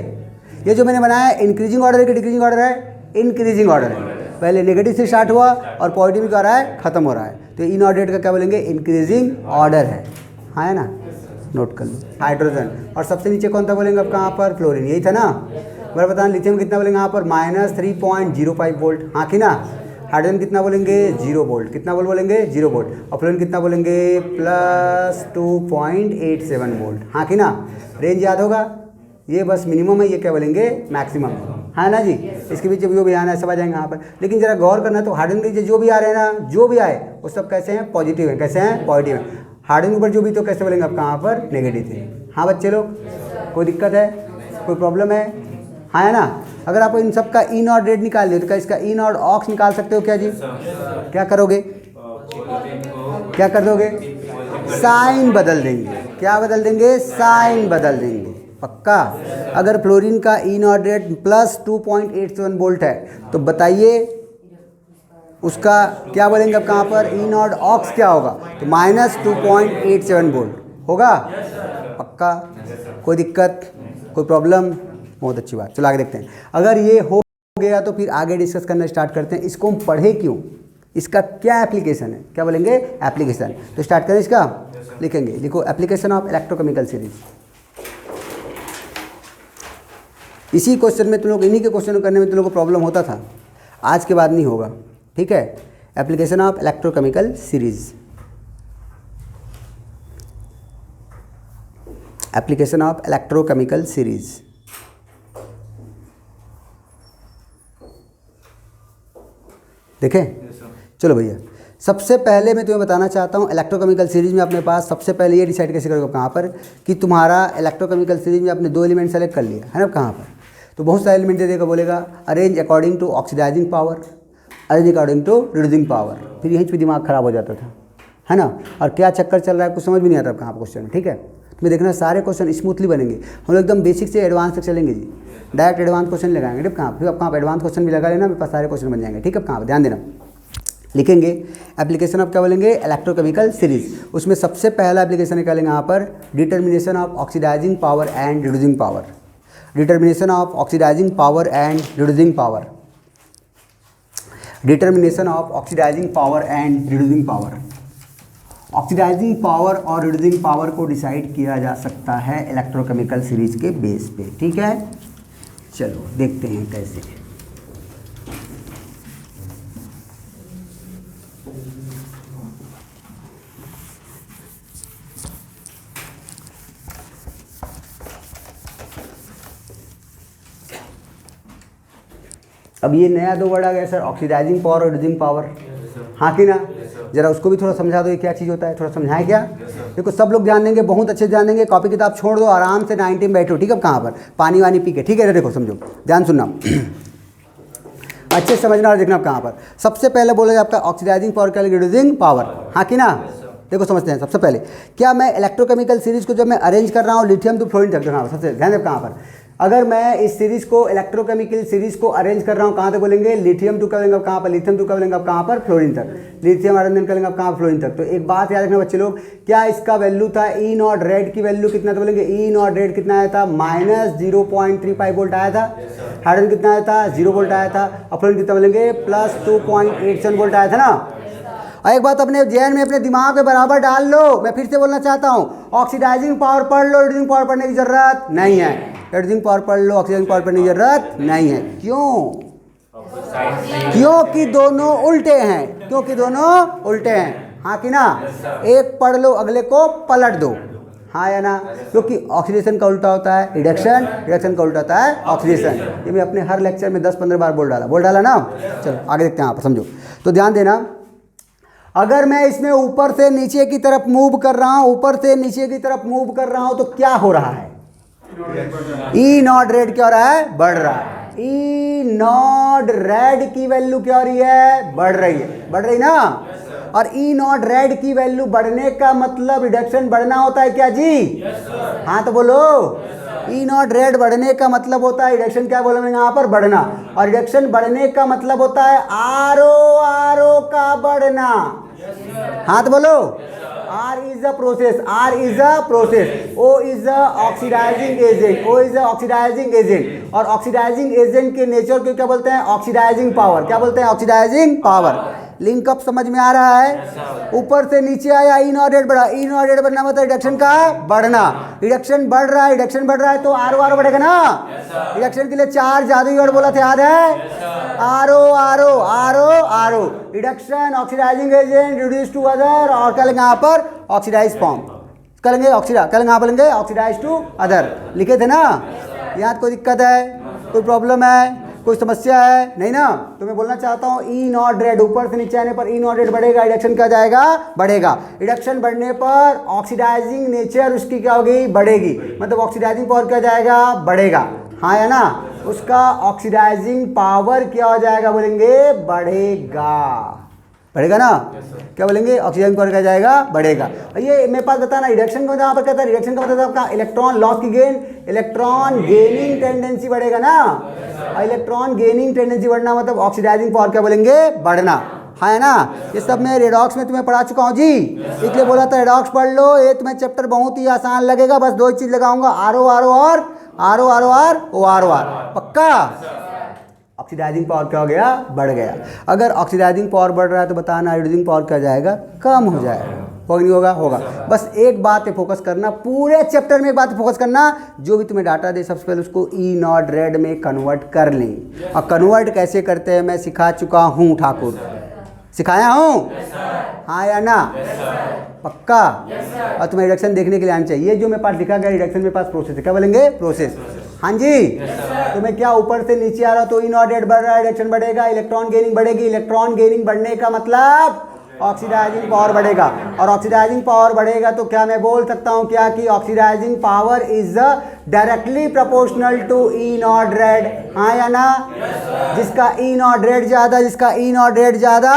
ये जो मैंने बनाया है इंक्रीजिंग ऑर्डर है कि डिक्रीजिंग ऑर्डर है, इंक्रीजिंग ऑर्डर है, पहले नेगेटिव से स्टार्ट हुआ और पॉजिटिव क्या हो रहा है, खत्म हो रहा है, तो इनऑर्डरेट का क्या बोलेंगे इंक्रीजिंग ऑर्डर है, हाँ है ना, नोट कर लो। हाइड्रोजन और सबसे नीचे कौन था बोलेंगे अब कहाँ पर फ्लोरीन, यही था ना। बराबर बताना, लिथियम कितना बोलेंगे यहाँ पर -3.05 वोल्ट, हाँ कि ना। हाइड्रोजन कितना बोलेंगे 0 वोल्ट, कितना बोलेंगे 0 वोल्ट, और फ्लोरीन कितना बोलेंगे +2.87 वोल्ट, हाँ कि ना। रेंज याद होगा, ये बस मिनिमम है, ये क्या बोलेंगे मैक्सिमम, है ना जी। इसके बीच जो भी आना है सब आ जाएंगे यहाँ पर, लेकिन जरा गौर करना, तो हाइड्रोजन के जो भी आ रहे हैं ना, जो भी आए वो सब कैसे हैं पॉजिटिव है, कैसे हैं पॉजिटिव है। हाइड्रोजन के ऊपर जो भी तो कैसे बोलेंगे अब कहाँ पर नेगेटिव थे, हाँ बच्चे लोग, कोई दिक्कत है, कोई प्रॉब्लम है, हाँ है ना। अगर आप इन सब का इन और रेड निकाल लियो तो क्या इसका इन और ऑक्स निकाल सकते हो क्या जी, क्या करोगे, क्या कर दोगे, साइन बदल देंगे, क्या बदल देंगे, साइन बदल देंगे, पक्का। अगर फ्लोरीन का इन और रेड +2.87 वोल्ट है तो बताइए उसका क्या बोलेंगे अब कहाँ पर इन और ऑक्स क्या होगा, तो -2.87 वोल्ट होगा, पक्का, कोई दिक्कत, कोई प्रॉब्लम, बहुत अच्छी बात। चलो आगे देखते हैं। अगर ये हो गया तो फिर आगे डिस्कस करना स्टार्ट करते हैं, इसको हम पढ़े क्यों, इसका क्या एप्लीकेशन है, क्या बोलेंगे एप्लीकेशन। तो स्टार्ट करें इसका, लिखेंगे, लिखो एप्लीकेशन ऑफ इलेक्ट्रोकेमिकल सीरीज। इसी क्वेश्चन में तुम लोग, इन्हीं के क्वेश्चन करने में तुम लोग को प्रॉब्लम होता था, आज के बाद नहीं होगा, ठीक है। Application of electrochemical series, application of electrochemical series. देखें, चलो भैया, सबसे पहले मैं तुम्हें बताना चाहता हूँ इलेक्ट्रोकेमिकल सीरीज में अपने पास सबसे पहले ये डिसाइड कैसे करोगे कहाँ पर, कि तुम्हारा इलेक्ट्रोकेमिकल सीरीज में आपने 2 एलिमेंट सेलेक्ट कर लिया है ना, कहाँ पर, तो बहुत सारे एलिमेंट दे देगा, बोलेगा arrange according to oxidising power, arrange according to reducing power, फिर यहीं पर दिमाग खराब हो जाता था, है ना। और क्या चक्कर चल रहा है कुछ समझ भी नहीं आता कहाँ पर क्वेश्चन में, ठीक है। तुम्हें देखना सारे क्वेश्चन स्मूथली बनेंगे, हम लोग एकदम बेसिक से एडवांस तक चलेंगे जी, डायरेक्ट एडवांस क्वेश्चन लगाएंगे, ठीक कहाँ फिर आप कहाँ एडवांस क्वेश्चन भी लगा लेना, मेरे पास सारे क्वेश्चन बन जाएंगे, ठीक है। कहाँ ध्यान देना, लिखेंगे एप्लीकेशन ऑफ क्या बोलेंगे इलेक्ट्रोकेमिकल सीरीज। उसमें सबसे पहला एप्लीकेशन निकालेंगे यहाँ पर determination of oxidizing power and reducing power, determination of oxidizing power and reducing power, determination of oxidizing power and reducing power. Oxidizing power और रिड्यूसिंग पावर को डिसाइड किया जा सकता है इलेक्ट्रोकेमिकल सीरीज के बेस पे, ठीक है। चलो देखते हैं कैसे। अब ये नया 2 वर्ड आ गया सर, ऑक्सीडाइजिंग पावर और रिड्यूसिंग पावर, हाँ कि ना। जरा उसको भी थोड़ा समझा दो, ये क्या चीज़ होता है, थोड़ा समझाएं क्या। देखो सब लोग ध्यान देंगे, बहुत अच्छे ध्यान देंगे, कॉपी किताब छोड़ दो, आराम से 90 में बैठो, ठीक है। कहाँ पर पानी वानी पी के, ठीक है। देखो समझो, ध्यान सुनना। अच्छे से समझना और देखना आप कहाँ पर। सबसे पहले बोला आपका ऑक्सीडाइजिंग पावर क्या, रिड्यूसिंग पावर, हाँ कि ना। देखो समझते हैं सबसे पहले, क्या मैं इलेक्ट्रोकेमिकल सीरीज को जब मैं अरेंज कर रहा हूँ लिथियम टू फ्लोरीन तक, हाँ सबसे ध्यान दें कहाँ पर, अगर मैं इस सीरीज को इलेक्ट्रोकेमिकल सीरीज को अरेंज कर रहा हूँ कहाँ तक बोलेंगे, लिथियम टू करेंगे आप कहाँ पर, लिथियम टू करेंगे आप कहाँ पर, फ्लोरीन तक, लिथियम आयरन करेंगे आप कहाँ, फ्लोरीन तक। तो एक बात याद रखना बच्चे लोग, क्या इसका वैल्यू था ई नॉट रेड की वैल्यू कितना था बोलेंगे, ई नॉट रेड कितना आया था, -0.35 वोल्ट आया था। हाइड्रोजन कितना आया था, 0 वोल्ट आया था। और फ्लोरीन कितना बोलेंगे, +2.87 वोल्ट आया था ना। और एक बात अपने जहन में अपने दिमाग में बराबर डाल लो, मैं फिर से बोलना चाहता हूँ, ऑक्सीडाइजिंग पावर पढ़ लो, रिड्यूसिंग पावर पढ़ने की जरूरत नहीं है। रिड्यूसिंग पावर पढ़ लो, ऑक्सीडाइजिंग पावर पढ़ने की जरूरत नहीं है। क्यों? क्योंकि दोनों उल्टे हैं, क्योंकि दोनों उल्टे हैं, हाँ कि ना। एक पढ़ लो अगले को पलट दो, हाँ या ना। क्योंकि ऑक्सीडेशन का उल्टा होता है रिडक्शन, रिडक्शन का उल्टा होता है ऑक्सीडेशन। ये मैं अपने हर लेक्चर में 10-15 बार बोल डाला ना। चलो आगे देखते हैं, आप समझो तो ध्यान देना। अगर मैं इसमें ऊपर से नीचे की तरफ मूव कर रहा हूं, ऊपर से नीचे की तरफ मूव कर रहा हूं, तो क्या हो रहा है, ई नॉट रेड क्या हो रहा है, बढ़ रहा है। ई नॉट रेड की वैल्यू क्या हो रही है, बढ़ रही है, बढ़ रही ना। और ई नॉट रेड की वैल्यू बढ़ने का मतलब रिडक्शन बढ़ना होता है क्या जी, हाँ तो बोलो। ई नॉट रेड बढ़ने का मतलब होता है रिडक्शन क्या बोलेंगे यहाँ पर, बढ़ना। और रिडक्शन बढ़ने का मतलब होता है आर का बढ़ना, हाँ तो बोलो। R is a process, R is a process, O is a oxidizing agent, O is a oxidizing agent। और ऑक्सीडाइजिंग एजेंट के नेचर को क्या बोलते हैं, ऑक्सीडाइजिंग पावर, क्या बोलते हैं, ऑक्सीडाइजिंग पावर। लिंक अप समझ में आ रहा है। ऊपर से नीचे आया, ई नॉट रेड बढ़ा, ई नॉट रेड बढ़ना मतलब रिडक्शन का बढ़ना। रिडक्शन बढ़ रहा है, रिडक्शन बढ़ रहा है तो आर बढ़ेगा ना। रिडक्शन के लिए 4 जादुई वर्ड बोला था, याद है, R O. Reduction, oxidizing agent, reduce to other, और क्या लेंगे यहाँ पर, ऑक्सीडाइज फॉर्म करेंगे, करेंगे यहाँ पर लेंगे ऑक्सीडाइज टू अदर, लिखे थे ना। यहाँ कोई दिक्कत है, कोई प्रॉब्लम है, कोई समस्या है नहीं ना। तो मैं बोलना चाहता हूँ ई नॉट रेड ऊपर से नीचे आने पर ई नॉट रेड बढ़ेगा, रिडक्शन क्या जाएगा, बढ़ेगा। रिडक्शन बढ़ने पर ऑक्सीडाइजिंग नेचर उसकी क्या होगी, बढ़ेगी, मतलब ऑक्सीडाइजिंग पावर क्या जाएगा, बढ़ेगा, हाँ या ना। उसका ऑक्सीडाइजिंग पावर क्या हो जाएगा बोलेंगे, बढ़ेगा, बढ़ेगा ना। क्या बोलेंगे, ऑक्सीजन पावर क्या जाएगा, बढ़ेगा। ये मेरे पास बताना रिडक्शन का यहाँ पर कहता है, रिडक्शन का मतलब आपका इलेक्ट्रॉन लॉस की गेन, इलेक्ट्रॉन गेनिंग टेंडेंसी बढ़ेगा ना। इलेक्ट्रॉन गेनिंग टेंडेंसी बढ़ना मतलब ऑक्सीडाइजिंग पावर क्या बोलेंगे, बढ़ना, हाँ है ना। ये सब मैं रेडॉक्स में तुम्हें पढ़ा चुका हूँ जी, इसलिए बोला था रेडॉक्स पढ़ लो। ये तुम्हें चैप्टर बहुत ही आसान लगेगा, बस 2 चीज लगाऊंगा, आर ओ आर, पक्का। ऑक्सीडाइजिंग पावर क्या हो गया, बढ़ गया। अगर ऑक्सीडाइजिंग पावर बढ़ रहा है तो बताना रिड्यूसिंग पावर क्या जाएगा, कम हो जाएगा, होगा नहीं होगा, होगा। बस एक बात पे फोकस करना, पूरे चैप्टर में एक बात पे फोकस करना, जो भी तुम्हें डाटा दे सबसे पहले उसको ई नॉट रेड में कन्वर्ट कर लें। और कन्वर्ट कैसे करते हैं मैं सिखा चुका हूँ ठाकुर, सिखाया हूँ, हाँ या ना, पक्का। और तुम्हें रिडक्शन देखने के लिए आना चाहिए, जो मेरे पास लिखा गया रिडक्शन मेरे पास प्रोसेस है, क्या बोलेंगे, प्रोसेस, हाँ जी। तुम्हें क्या ऊपर से नीचे आ रहा तो ई नॉट रेड बढ़ रहा है, रिडक्शन बढ़ेगा, इलेक्ट्रॉन गेनिंग बढ़ेगी। इलेक्ट्रॉन गेनिंग बढ़ने का मतलब ऑक्सीडाइजिंग पावर बढ़ेगा, और ऑक्सीडाइजिंग पावर बढ़ेगा तो क्या मैं बोल सकता हूँ क्या कि oxidizing power is directly proportional to E naught red, हाँ या ना। जिसका ई नॉट रेड ज्यादा, जिसका ई नॉट रेड ज्यादा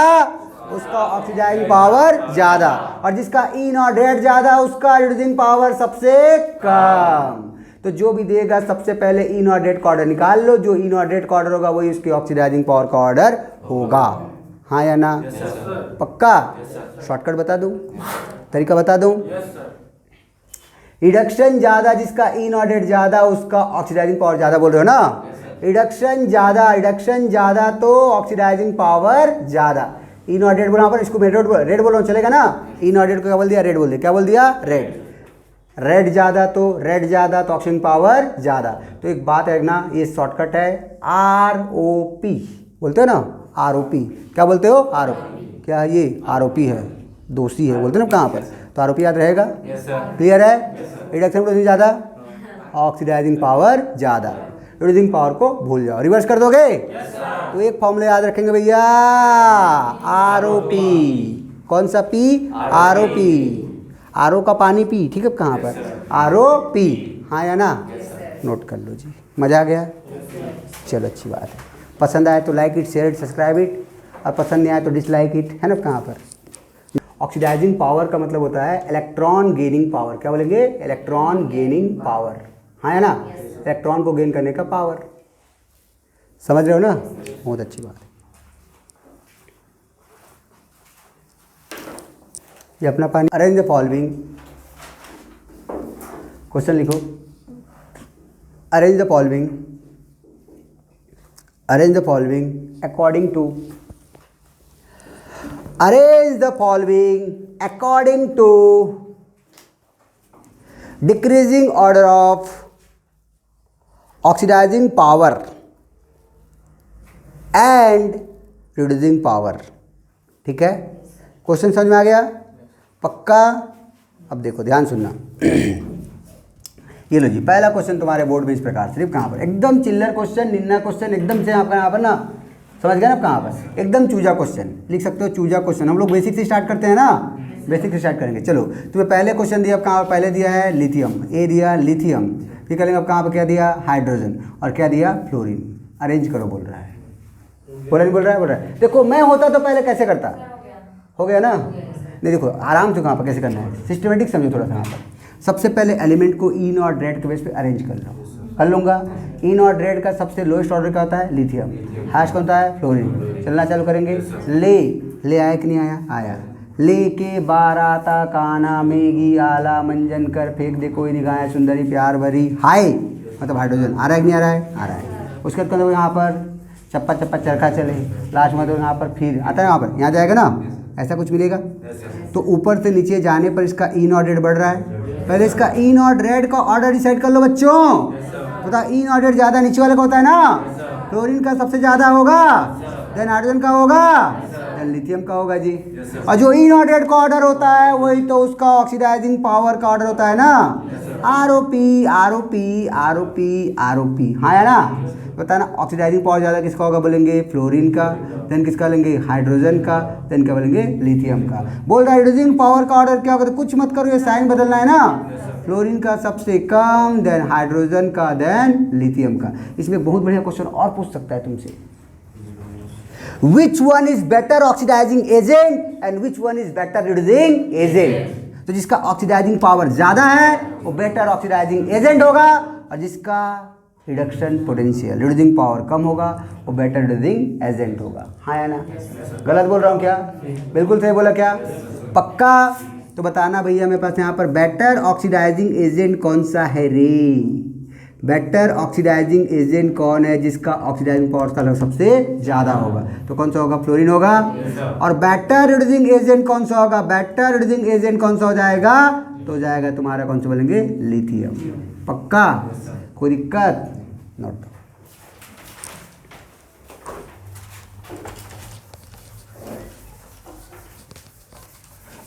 उसका ऑक्सीडाइजिंग पावर ज्यादा, और जिसका ई नॉट रेड ज्यादा उसका रिड्यूसिंग पावर सबसे कम। तो जो भी देगा सबसे पहले ई नॉट रेड का ऑर्डर निकाल लो, जो ई नॉट रेड का ऑर्डर होगा वही उसकी ऑक्सीडाइजिंग पावर का ऑर्डर होगा, हाँ या ना, पक्का। शॉर्टकट बता दूं, तरीका बता दूं, रिडक्शन ज्यादा, जिसका ई नॉट रेड ज्यादा उसका ऑक्सीडाइजिंग पावर ज्यादा, बोल रहे हो ना। रिडक्शन ज्यादा तो ऑक्सीडाइजिंग पावर ज्यादा। ई नॉट रेड बोला पर, इसको मैं रेड बोल रहा हूँ, चलेगा ना। ई नॉट रेड को क्या बोल दिया, रेड बोल दिया, क्या बोल दिया, रेड। रेड ज्यादा तो ऑक्सीजन पावर ज्यादा। तो एक बात है ना, ये शॉर्टकट है, ROP बोलते हो ना, ROP, क्या बोलते हो, ROP, क्या ये ROP है, दोषी है बोलते हो ना कहाँ पर, तो ROP याद रहेगा, क्लियर है। रिडक्शन पोटेंशियल ज़्यादा, ऑक्सीडाइजिंग पावर ज़्यादा, रिड्यूसिंग पावर को भूल जाओ, रिवर्स कर दोगे। तो एक फॉर्मूला याद रखेंगे भैया, ROP, कौन सा P, ROP, RO का पानी पी, ठीक है, कहाँ पर, ROP, हाँ या ना, नोट कर लो जी, मज़ा आ गया, चलो अच्छी बात है। पसंद आए तो like it, share it, subscribe it, और पसंद नहीं आए तो डिसलाइक इट, है ना कहाँ पर। ऑक्सीडाइजिंग पावर का मतलब होता है इलेक्ट्रॉन गेनिंग पावर। क्या बोलेंगे? Electron gaining power. हाँ है ना, इलेक्ट्रॉन को गेन करने का पावर। समझ रहे हो ना? बहुत अच्छी बात है। ये अपना पानी। अरेंज द फॉलोइंग, क्वेश्चन लिखो। Arrange the following, arrange the following according to, arrange the following according to decreasing order of oxidizing power and reducing power। ठीक है, क्वेश्चन समझ में आ गया? पक्का? अब देखो ध्यान सुनना। ये लो जी, पहला क्वेश्चन तुम्हारे बोर्ड में इस प्रकार सिर्फ कहाँ पर एकदम चिल्लर क्वेश्चन, निन्ना क्वेश्चन, एकदम से आपका यहाँ पर ना, समझ गए ना कहाँ पर, एकदम चूजा क्वेश्चन लिख सकते हो। चूजा क्वेश्चन हम लोग बेसिक से स्टार्ट करते हैं ना, बेसिक से स्टार्ट करेंगे। चलो तुम्हें पहले क्वेश्चन दिया, अब कहाँ पर पहले दिया है लिथियम, ए दिया लिथियम, फिर करेंगे अब कहाँ पर क्या दिया हाइड्रोजन, और क्या दिया फ्लोरीन। अरेंज करो बोल रहा है, बोल रहा है। देखो मैं होता तो पहले कैसे करता, हो गया ना? नहीं देखो आराम से कहाँ पर कैसे करना है, सिस्टमेटिक समझो थोड़ा सा। यहाँ पर सबसे पहले एलिमेंट को ई नॉट रेड के बेस पे अरेंज कर लो, कर लूँगा। ई नॉट रेड का सबसे लोएस्ट ऑर्डर का होता है लिथियम, हाईएस्ट कौन होता है फ्लोरीन। चलना चालू करेंगे। ले आया कि नहीं आया? आया। ले के बाराता काना मेगी आला मंजन कर फेंक दे कोई निगाहें सुंदरी प्यार भरी हाय, मतलब हाइड्रोजन आ रहा है कि नहीं आ रहा है? आ रहा है। उसके बाद यहाँ पर चप्पा चप्पा चरखा चले, लास्ट में तो यहाँ पर फिर आता है, यहाँ पर यहाँ जाएगा ना, ऐसा कुछ मिलेगा। तो ऊपर से नीचे जाने पर इसका ई नॉट रेड बढ़ रहा है। पहले इसका ई नॉट रेड का ऑर्डर डिसाइड कर लो बच्चों। पता ई नॉट रेड ज़्यादा नीचे वाले का होता है ना, क्लोरीन का सबसे ज़्यादा होगा, देन हाइड्रोजन का होगा, देन लिथियम का होगा जी। और जो ई नॉट रेड का ऑर्डर होता है वही तो उसका ऑक्सीडाइजिंग पावर का ऑर्डर होता है ना, ROP ROP ROP ROP। हाँ है ना, पता ना। ऑक्सीडाइजिंग पावर ज़्यादा किसका होगा बोलेंगे? फ्लोरीन का, देन किसका लेंगे? हाइड्रोजन का, देन क्या बोलेंगे? लिथियम का। बोल रहा है रिड्यूसिंग पावर का ऑर्डर क्या होगा, तो कुछ मत करो, ये साइन बदलना है ना। फ्लोरीन का सबसे कम, देन हाइड्रोजन का, देन लिथियम का। इसमें बहुत बढ़िया क्वेश्चन और पूछ सकता है तुमसे, which one is better oxidizing agent and which one is better reducing agent. तो जिसका ऑक्सीडाइजिंग पावर ज़्यादा है वो बेटर ऑक्सीडाइजिंग एजेंट होगा, और जिसका रिडक्शन पोटेंशियल रिड्यूसिंग पावर कम होगा वो बेटर रिड्यूसिंग एजेंट होगा। हाँ या ना? गलत बोल रहा हूँ क्या? बिल्कुल सही बोला क्या? पक्का? तो बताना भैया मेरे पास यहाँ पर बेटर ऑक्सीडाइजिंग एजेंट कौन सा है रे? बेटर ऑक्सीडाइजिंग एजेंट कौन है जिसका ऑक्सीडाइजिंग पावर का सबसे ज़्यादा होगा? तो कौन सा होगा? फ्लोरीन होगा। और बेटर रिड्यूसिंग एजेंट कौन सा होगा? बेटर रिड्यूसिंग एजेंट कौन सा हो जाएगा? तो हो जाएगा तुम्हारा कौन सा बोलेंगे? लिथियम। पक्का? कोई दिक्कत? नोट।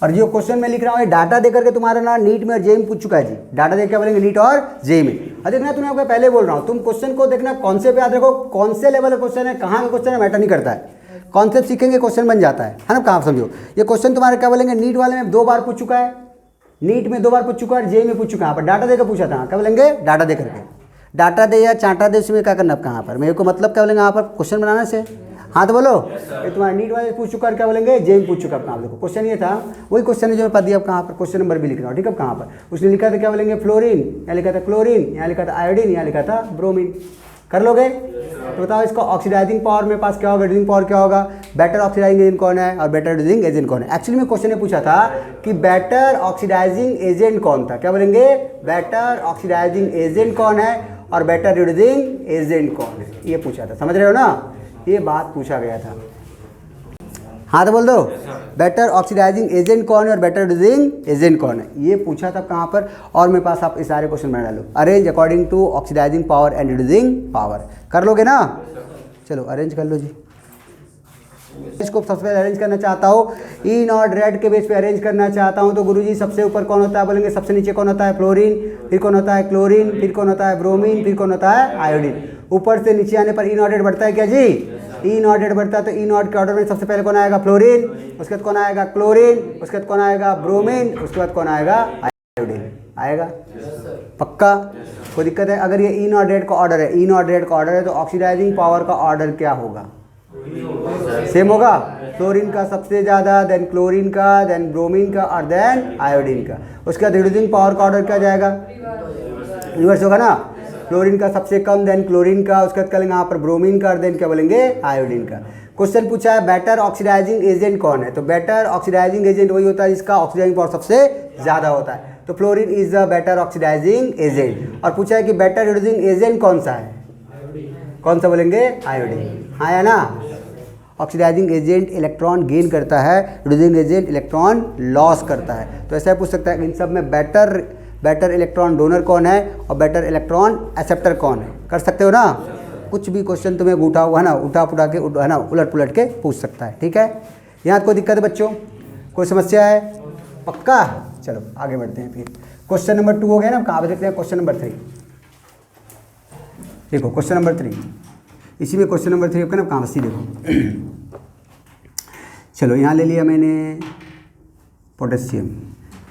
और जो क्वेश्चन मैं लिख रहा हूँ ये डाटा दे करके तुम्हारा ना नीट में और जेई में पूछ चुका है जी। डाटा दे क्या बोलेंगे? नीट और जेई में। और देखना तुम्हें आपको पहले बोल रहा हूँ, तुम क्वेश्चन को देखना कौन से पे याद रखो, कौन से लेवल का क्वेश्चन है, कहाँ का क्वेश्चन है, मैटर नहीं करता है। कॉन्सेप्ट सीखेंगे क्वेश्चन बन जाता है ना? कहाँ समझो, ये क्वेश्चन तुम्हारा क्या बोलेंगे? नीट वाले में 2 बार पूछ चुका है, नीट में 2 बार पूछ चुका है, जेई में पूछ चुका है। पर डाटा देकर पूछा था, क्या बोलेंगे? डाटा दे करके। डाटा दे या चांटा दे, उसमें क्या करना कहाँ पर, मेरे को मतलब क्या बोलेंगे यहाँ पर क्वेश्चन बनाने से। हाँ तो बोलो, ये तुम्हारा नीट वाले पूछ चुका है, क्या बोलेंगे? जेई पूछ चुका है। कहाँ देखो क्वेश्चन ये था, वही क्वेश्चन है जो मैं पढ़ दिया। अब कहाँ पर क्वेश्चन नंबर भी लिख रहा हूँ, ठीक है? कहाँ पर उसने लिखा था क्या बोलेंगे? फ्लोरीन, यहाँ लिखा था क्लोरीन, यहाँ लिखा था आयोडीन, यहाँ लिखा था ब्रोमीन। कर लोगे? तो बताओ इसका ऑक्सीडाइजिंग पावर मेरे पास क्या होगा, रिड्यूसिंग पावर क्या होगा? बेटर ऑक्सीडाइजिंग एजेंट कौन है और बेटर रिड्यूसिंग एजेंट कौन है? एक्चुअली में क्वेश्चन ने पूछा था कि बेटर ऑक्सीडाइजिंग एजेंट कौन था, क्या बोलेंगे? बेटर ऑक्सीडाइजिंग एजेंट कौन है और बेटर रिड्यूसिंग एजेंट कौन है, ये पूछा था। समझ रहे हो ना? ये बात पूछा गया था। हाँ तो बोल दो, बेटर ऑक्सीडाइजिंग एजेंट कौन है और बेटर रिड्यूसिंग एजेंट कौन है, ये पूछा था कहाँ पर। और मेरे पास आप इस सारे क्वेश्चन बना लो। Arrange according to oxidising power and reducing power. कर लोगे ना? चलो अरेंज कर लो जी। इसको सबसे पहले अरेंज करना चाहता हूँ, ई नॉट रेड के बेस पे अरेंज करना चाहता हूँ। तो गुरुजी सबसे ऊपर कौन होता है बोलेंगे? सबसे नीचे कौन होता है? फ्लोरीन, फिर कौन होता है? क्लोरीन, फिर कौन होता है? ब्रोमीन, फिर कौन होता है? आयोडीन। ऊपर से नीचे आने पर ई नॉट रेड बढ़ता है क्या जी? ई नॉट रेड बढ़ता है। तो ई नॉट के ऑर्डर में सबसे पहले कौन आएगा? फ्लोरीन, उसके बाद कौन आएगा? क्लोरीन, उसके बाद कौन आएगा? ब्रोमीन, उसके बाद कौन आएगा? आयोडीन। आएगा? पक्का? कोई दिक्कत है? अगर ये ई नॉट रेड का ऑर्डर है, ई नॉट रेड का ऑर्डर है तो ऑक्सीडाइजिंग पावर का ऑर्डर क्या होगा? सेम होगा। क्लोरीन का सबसे ज़्यादा, देन क्लोरीन का, देन ब्रोमीन का और देन आयोडीन का। उसके बाद रिड्यूसिंग पावर का ऑर्डर क्या जाएगा? रिवर्स होगा ना। क्लोरीन का सबसे कम, देन क्लोरीन का, उसके बाद करेंगे यहाँ पर ब्रोमीन का और देन क्या बोलेंगे? आयोडीन का। क्वेश्चन पूछा है बेटर ऑक्सीडाइजिंग एजेंट कौन है? तो बेटर ऑक्सीडाइजिंग एजेंट वही होता है जिसका ऑक्सीडाइजिंग पावर सबसे ज़्यादा होता है। तो fluorine is the better oxidizing agent. और पूछा है कि बेटर रिड्यूसिंग एजेंट कौन सा है? कौन सा बोलेंगे? आयोडीन। हाँ या ना? ऑक्सीडाइजिंग एजेंट इलेक्ट्रॉन गेन करता है, रिड्यूसिंग एजेंट इलेक्ट्रॉन लॉस करता है। तो ऐसा पूछ सकता है इन सब में बेटर इलेक्ट्रॉन डोनर कौन है और बेटर इलेक्ट्रॉन एक्सेप्टर कौन है? कर सकते हो ना? कुछ भी क्वेश्चन तुम्हें उठा हुआ है ना, उठा के है ना, उलट पुलट के पूछ सकता है। ठीक है, यहाँ कोई दिक्कत है बच्चों? कोई समस्या है? पक्का? चलो आगे बढ़ते हैं फिर। क्वेश्चन नंबर 2 हो गया ना, कहाँ पे देखते हैं? क्वेश्चन नंबर 3 देखो। क्वेश्चन नंबर 3 इसी में क्वेश्चन नंबर 3 ना, कहाँ सी देखो। चलो यहाँ ले लिया मैंने पोटेशियम,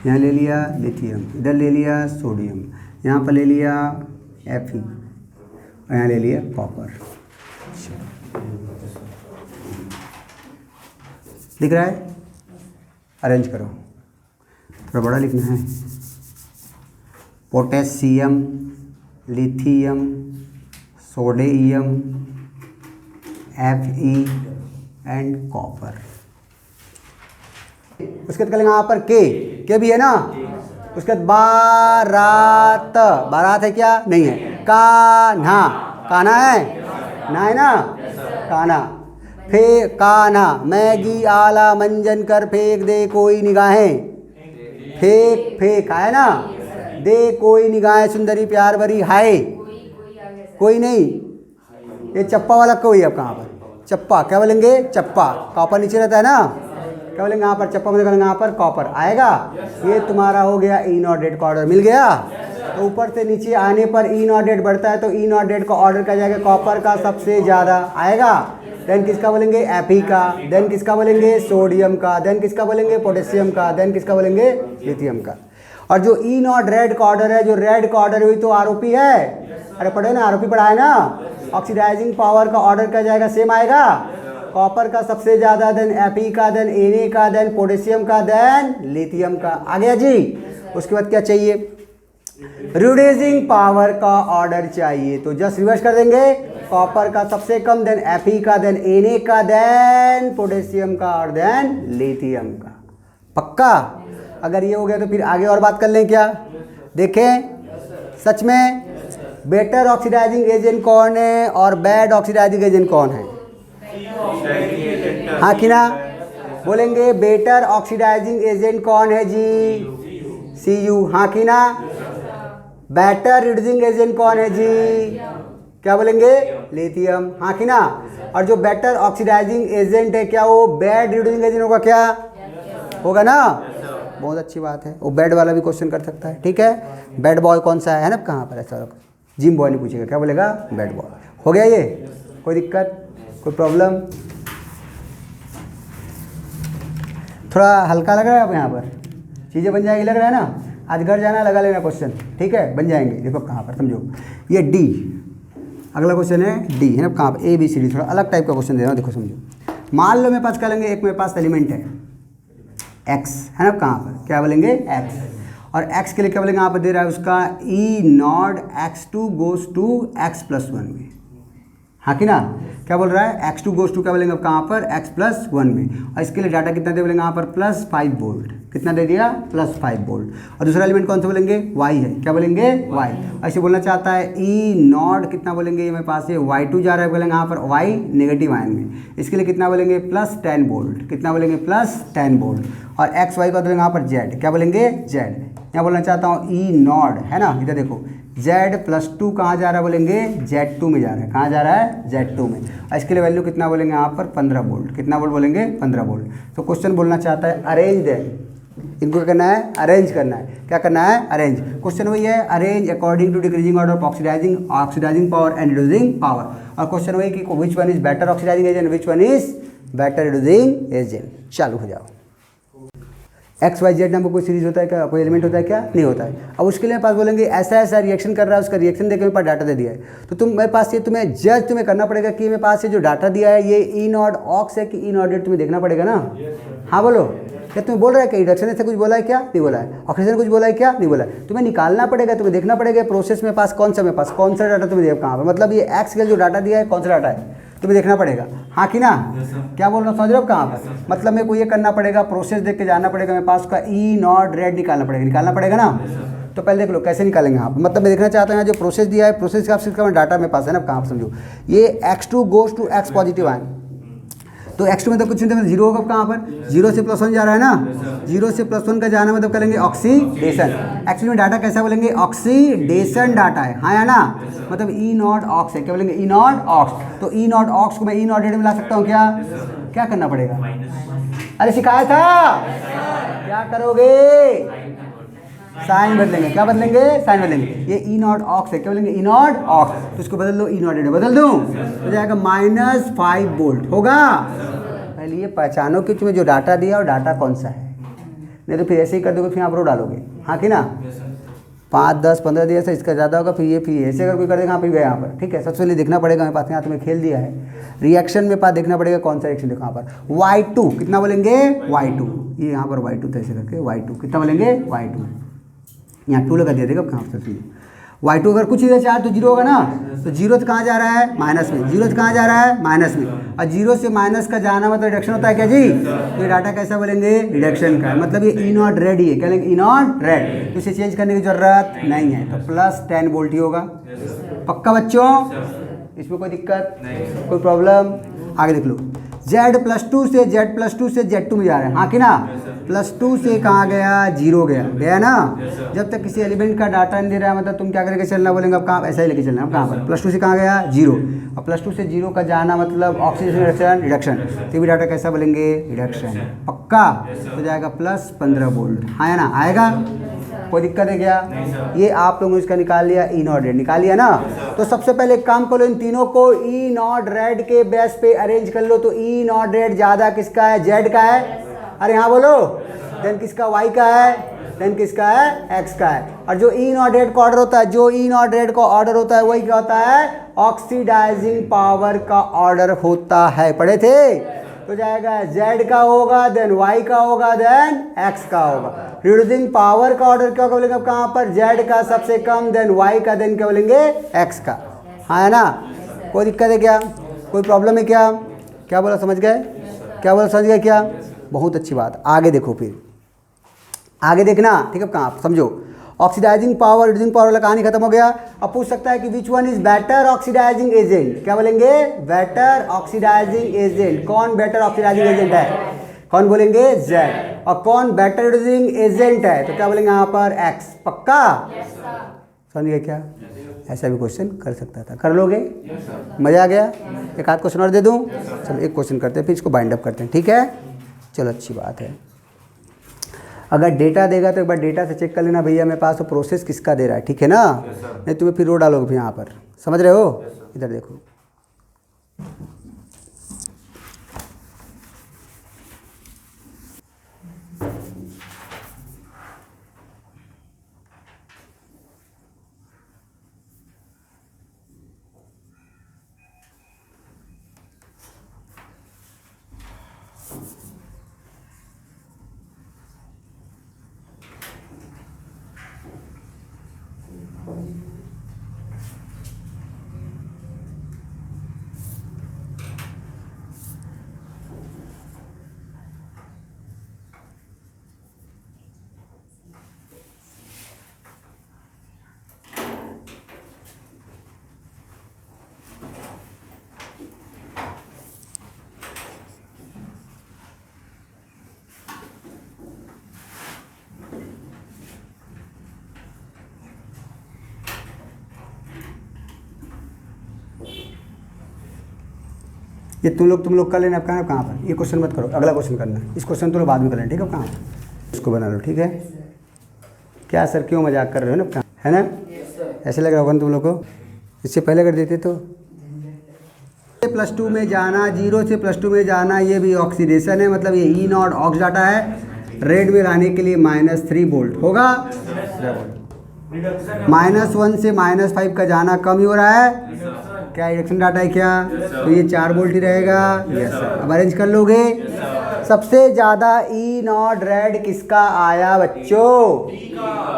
यहाँ ले लिया लिथियम, इधर ले लिया सोडियम, यहाँ पर ले लिया Fe और यहाँ ले लिया कॉपर। दिख रहा है? अरेंज करो, थोड़ा बड़ा लिखना है। Potassium, lithium, sodium, Fe and copper. उसके बाद करेंगे यहाँ पर के भी है ना। उसके बाद बारात है क्या? नहीं है। कान्हा है ना? है ना? कान्हा। कान्हा मैगी आला मंजन कर फेंक दे कोई निगाहें। फेंक है ना? दे कोई निगाहें सुंदरी प्यार भरी हाय। कोई नहीं, ये चप्पा वाला कोई। अब कहाँ पर चप्पा? क्या बोलेंगे? चप्पा। कॉपर नीचे रहता है ना, क्या बोलेंगे यहाँ पर? चप्पा में बोलेंगे यहाँ पर कॉपर आएगा। ये तुम्हारा हो गया ई नॉट रेड का ऑर्डर मिल गया। तो ऊपर से नीचे आने पर ई नॉट रेड बढ़ता है तो ई नॉट रेड का ऑर्डर क्या जाएगा? कॉपर का सबसे ज़्यादा आएगा। देन किसका बोलेंगे? Fe का। देन किसका बोलेंगे? सोडियम का। देन किसका बोलेंगे? पोटेशियम का। देन किसका बोलेंगे? लिथियम का। और जो ई नॉट रेड का ऑर्डर है, जो रेड का ऑर्डर हुई तो आरओपी है। अरे पढ़े ना, आरओपी पढ़ा है ना। ऑक्सीडाइजिंग पावर का ऑर्डर क्या जाएगा? सेम आएगा। कॉपर का सबसे ज़्यादा, देन Fe का, देन Na का, देन पोटेशियम का, देन लिथियम का। आ गया जी। उसके बाद क्या चाहिए? रिड्यूसिंग पावर का ऑर्डर चाहिए। तो जस्ट रिवर्स कर देंगे। कॉपर का सबसे कम, देन Fe का, देन Na का, देन पोटेशियम का और देन लिथियम का। पक्का? अगर ये हो गया तो फिर आगे और बात कर लें क्या? देखें सच में बेटर ऑक्सीडाइजिंग एजेंट कौन है और बैड ऑक्सीडाइजिंग एजेंट कौन है? हाँ कि ना? बोलेंगे बेटर ऑक्सीडाइजिंग एजेंट कौन है जी? Cu। हाँ कि ना? बेटर रिड्यूसिंग एजेंट कौन है जी? क्या बोलेंगे? लिथियम। हाँ कि ना? और जो बेटर ऑक्सीडाइजिंग एजेंट है क्या वो बैड रिड्यूसिंग एजेंट होगा? क्या होगा ना? बहुत अच्छी बात है। वो बैड वाला भी क्वेश्चन कर सकता है। ठीक है, बैड बॉय कौन सा है ना? कहाँ पर? ऐसा जिम बॉय नहीं पूछेगा, क्या बोलेगा? Bad boy. हो गया ये? कोई दिक्कत, कोई प्रॉब्लम? थोड़ा हल्का लग रहा है अब यहाँ पर? चीज़ें बन जाएगी लग रहा है ना? आज घर जाना लगा लेना क्वेश्चन, ठीक है? बन जाएंगे। देखो कहाँ पर, समझो ये डी, अगला क्वेश्चन है डी है ना। कहाँ पर? ABCD। थोड़ा अलग टाइप का क्वेश्चन दे रहा हूँ, देखो समझो। मान लो मेरे पास क्या लेंगे? एक मेरे पास एलिमेंट है X है ना। कहाँ पर? क्या बोलेंगे? X। और X के लिए क्या बोलेंगे? यहाँ पर दे रहा है उसका E not X2 goes to X+1 में। हाँ कि ना? क्या बोल रहा है? X2 गोज टू क्या बोलेंगे? अब कहाँ पर? X+1 में। और इसके लिए डाटा कितना दे बोलेंगे? यहाँ पर +5 वोल्ट। कितना दे दिया? +5 वोल्ट। और दूसरा एलिमेंट कौन सा बोलेंगे? Y है। क्या बोलेंगे? Y। ऐसे बोलना चाहता है E नॉट कितना बोलेंगे? ये मेरे पास ये Y2 जा रहा है, बोलेंगे यहाँ पर Y नेगेटिव आयन में। इसके लिए कितना बोलेंगे? +10 वोल्ट। कितना बोलेंगे? +10 वोल्ट। और XY का बोलेंगे यहाँ पर Z। क्या बोलेंगे? Z। यहाँ बोलना चाहता हूँ E नॉट है ना, इधर देखो Z+2 कहाँ जा रहा है? बोलेंगे Z2 में जा रहा है। कहाँ जा रहा है? Z2 में। और इसके लिए वैल्यू कितना बोलेंगे? यहाँ पर 15 वोल्ट। कितना वोल्ट बोलेंगे? 15 वोल्ट। तो क्वेश्चन बोलना चाहता है अरेंज है, इनको क्या करना है? अरेंज करना है। क्या करना है? अरेंज। क्वेश्चन वही है, arrange according to decreasing order of oxidizing power and reducing power. और क्वेश्चन वही कि which one is better oxidizing agent, which one is better reducing agent. चालू हो जाओ। एक्स वाई जेड नाम का कोई सीरीज होता है क्या, कोई एलिमेंट होता है क्या, नहीं होता है। अब उसके लिए पास बोलेंगे ऐसा ऐसा रिएक्शन कर रहा है, उसका रिएक्शन देके मेरे पास डाटा दे दिया है, तो तुम मेरे पास ये तुम्हें जज तुम्हें करना पड़ेगा कि मेरे पास ये जो डाटा दिया है ये ई नॉट ऑक्स है कि ई नॉट डेड, तुम्हें देखना पड़ेगा ना। हाँ बोलो, क्या तुम्हें बोल रहा है कि रिडक्शन से कुछ बोला है क्या, नहीं बोला है, ऑक्सीजन कुछ बोला है क्या, नहीं बोला है, तुम्हें निकालना पड़ेगा, तुम्हें देखना पड़ेगा प्रोसेस में पास कौन सा, मेरे पास कौन सा डाटा तुम्हें दिया कहाँ पर, मतलब ये एक्स का जो डाटा दिया है कौन सा डाटा है तुम्हें देखना पड़ेगा। हाँ कि ना, क्या बोल रहा हूँ समझ रहे हो कहाँ पर, मतलब मेरे को ये करना पड़ेगा, प्रोसेस देख के जाना पड़ेगा, मेरे पास उसका ई नॉट रेड निकालना पड़ेगा ना। तो पहले देख लो कैसे निकालेंगे यहाँ पर, मतलब मैं देखना चाहता हूँ जो प्रोसेस दिया है, प्रोसेस का आपसे डाटा मेरे पास है ना, कहाँ पर समझो, ये x2 goes to x positive आए, तो x2 में तो कुछ नहीं, जीरो होगा कहाँ पर, जीरो से +1 जा रहा है ना, जीरो से +1 का जाना मतलब करेंगे ऑक्सीडेशन, एक्चुअली में डाटा कैसा बोलेंगे, ऑक्सीडेशन डाटा है, हाँ या ना, मतलब ई नॉट ऑक्स है, क्या बोलेंगे ई नॉट ऑक्स, तो ई नॉट ऑक्स को मैं ई नॉट डेड में ला सकता हूँ क्या, क्या करना पड़ेगा, अरे सिखाया था, क्या करोगे, साइन बदलेंगे, क्या बदलेंगे, साइन बदलेंगे, ये ई नॉट ऑक्स है, क्या बोलेंगे ई नॉट ऑक्स, तो इसको बदल दो ई नॉट डेड बदल दूँ तो जाएगा -5 वोल्ट होगा। पहले ये पहचानो कि तुम्हें जो डाटा दिया और डाटा कौन सा है, नहीं तो फिर ऐसे ही कर दोगे, फिर आप रो डालोगे, हाँ कि ना, 5, 10, 15 दिया से इसका ज़्यादा होगा, फिर ये ऐसे अगर कोई कर देगा, हाँ फिर गए यहाँ पर, ठीक है। सबसे पहले देखना पड़ेगा मेरे पास यहाँ तुम्हें खेल दिया है, रिएक्शन में पास देखना पड़ेगा कौन सा रिएक्शन, देखो यहाँ पर Y2 कितना बोलेंगे, Y2, ये यहाँ पर Y2 था ऐसे करके, Y2 कितना बोलेंगे, Y2, यहाँ 2 लगा दिया, देखो कहाँ पर सुनिए, Y2 अगर कुछ इधर चार तो जीरो होगा ना, तो जीरो से कहाँ जा रहा है, माइनस में, जीरो से कहाँ जा रहा है, माइनस में, और जीरो से माइनस का जाना मतलब रिडक्शन होता है क्या जी, तो ये डाटा कैसा बोलेंगे, रिडक्शन का, मतलब ये ई नॉट रेड ही है, क्या लेंगे ई नॉट रेड, तो इसे चेंज करने की जरूरत नहीं है, तो +10 वोल्ट ही होगा, पक्का बच्चों, इसमें कोई दिक्कत, कोई प्रॉब्लम, आगे देख लो, Z+2 से Z+2 से Z2 में जा रहा है, हाँ कि ना, +2 से कहाँ गया, 0 गया ना, जब तक किसी एलिमेंट का डाटा नहीं दे रहा है मतलब तुम क्या करके चलना बोलेंगे, अब कहाँ ऐसा ही लेके चलना, अब कहाँ पर +2 से कहाँ गया, 0, और +2 से 0 का जाना मतलब ऑक्सीडेशन रिडक्शन, तो भी डाटा कैसा बोलेंगे, रिडक्शन, पक्का, तो जाएगा +15 वोल्ट, हाँ या ना, आएगा, कोई दिक्कत है क्या, ये आप लोगों ने इसका निकाल लिया, ई नॉट रेड निकाल लिया ना। तो सबसे पहले एक काम करो, इन तीनों को ई नॉट रेड के बेस पे अरेंज कर लो, तो ई नॉट रेड ज़्यादा किसका है, जेड का है, अरे हाँ बोलो, देन किसका वाई का है, देन किसका है, एक्स का है, और जो ई नॉट रेड का ऑर्डर होता है, जो ई नॉट रेड का ऑर्डर होता है वही क्या होता है, ऑक्सीडाइजिंग पावर का ऑर्डर होता है, पढ़े थे, तो जाएगा Z का होगा, देन Y का होगा, देन X का होगा। रिड्यूसिंग पावर का ऑर्डर क्या बोलेंगे अब कहाँ पर, Z का सबसे कम, देन Y का, देन क्या बोलेंगे X का, हाँ है ना, कोई दिक्कत है क्या, कोई प्रॉब्लम है क्या, क्या बोला समझ गए, क्या बोला समझ गए क्या, बहुत अच्छी बात। आगे देखो, फिर आगे देखना, ठीक है, कहाँ समझो, ऑक्सीडाइजिंग पावर रिड्यूसिंग पावर वाला कहानी खत्म हो गया। अब पूछ सकता है कि which one is better oxidizing agent, क्या बोलेंगे, बेटर ऑक्सीडाइजिंग एजेंट, कौन बेटर ऑक्सीडाइजिंग एजेंट है, कौन बोलेंगे, Z, और कौन बेटर रिड्यूसिंग एजेंट है, तो क्या बोलेंगे यहाँ पर X, पक्का, समझ गए क्या, ऐसा भी क्वेश्चन कर सकता था, कर लोगे, मजा आ गया, एक आध क्वेश्चन और दे दूँ, चलो एक क्वेश्चन करते हैं फिर इसको बाइंड अप करते हैं, ठीक है, चलो अच्छी बात है। अगर डेटा देगा तो एक बार डेटा से चेक कर लेना भैया मेरे पास तो प्रोसेस किसका दे रहा है, ठीक है ना, नहीं तुम्हें फिर रो डालोगे फिर यहाँ पर, समझ रहे हो, इधर देखो, ये तुम लोग कर लेना, अब कहाँ पर, ये क्वेश्चन मत करो, अगला क्वेश्चन करना, इस क्वेश्चन तुम लोग बाद में कर लेना, ठीक है, कहाँ इसको बना लो, ठीक है, क्या सर क्यों मजाक कर रहे हो ना, कहाँ है ना, ऐसे लग रहा होगा ना तुम लोग को, इससे पहले कर देते तो, +2 में जाना, 0 से +2 में जाना, ये भी ऑक्सीडेशन है, मतलब ये ई नॉट ऑक्स डाटा है, रेड में लाने के लिए -3 वोल्ट होगा, -1 से -5 का जाना कम ही हो रहा है, क्या रिडक्शन डाटा है क्या, तो ये 4 वोल्ट ही रहेगा। यस सर, अब अरेंज कर लोगे। सबसे ज़्यादा ई नॉट रेड किसका आया बच्चों?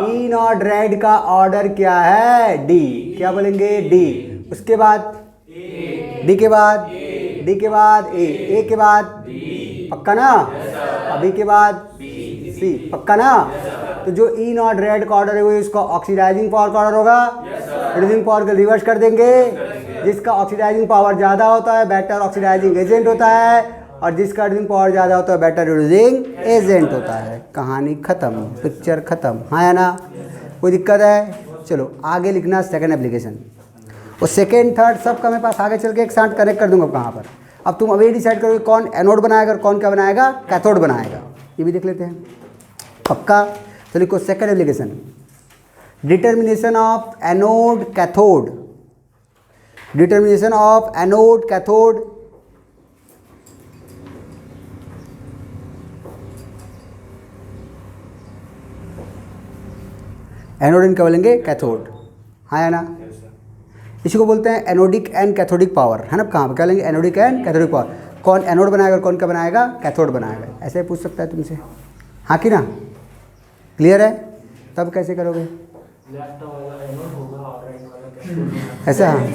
ई नॉट रेड का ऑर्डर क्या है? डी। क्या बोलेंगे? डी। उसके बाद डी के बाद डी के बाद ए के बाद पक्का ना, बी के बाद सी पक्का ना। तो जो ई नॉट रेड का ऑर्डर है वो इसका ऑक्सीडाइजिंग पावर का ऑर्डर होगा, रिड्यूसिंग पावर को रिवर्स कर देंगे। जिसका ऑक्सीडाइजिंग पावर ज़्यादा होता है बेटर ऑक्सीडाइजिंग एजेंट होता है, और जिसका रिड्यूसिंग पावर ज़्यादा होता है बेटर रिड्यूसिंग एजेंट होता है। कहानी ख़त्म, पिक्चर ख़त्म। हाँ या ना? कोई दिक्कत है? चलो आगे लिखना सेकंड एप्लीकेशन। और सेकेंड थर्ड सब का मेरे पास आगे चल के एक साथ कनेक्ट कर दूंगा कहाँ पर। अब तुम अभी डिसाइड करोगे कौन एनोड बनाएगा और कौन क्या बनाएगा, कैथोड बनाएगा। ये भी देख लेते हैं पक्का। तो लिखो second application, determination of anode cathode. Determination of anode cathode. Anode क्या बोलेंगे? कैथोड। हाँ या ना? इसी को बोलते हैं एनोडिक एंड कैथोडिक पावर, है ना? कहाँ पर क्या लेंगे? Anodic and cathodic power. कौन एनोड बनाएगा और कौन क्या बनाएगा? कैथोड बनाएगा। ऐसे पूछ सकता है तुमसे, हाँ कि ना? क्लियर है? तब कैसे करोगे ऐसा? हाँ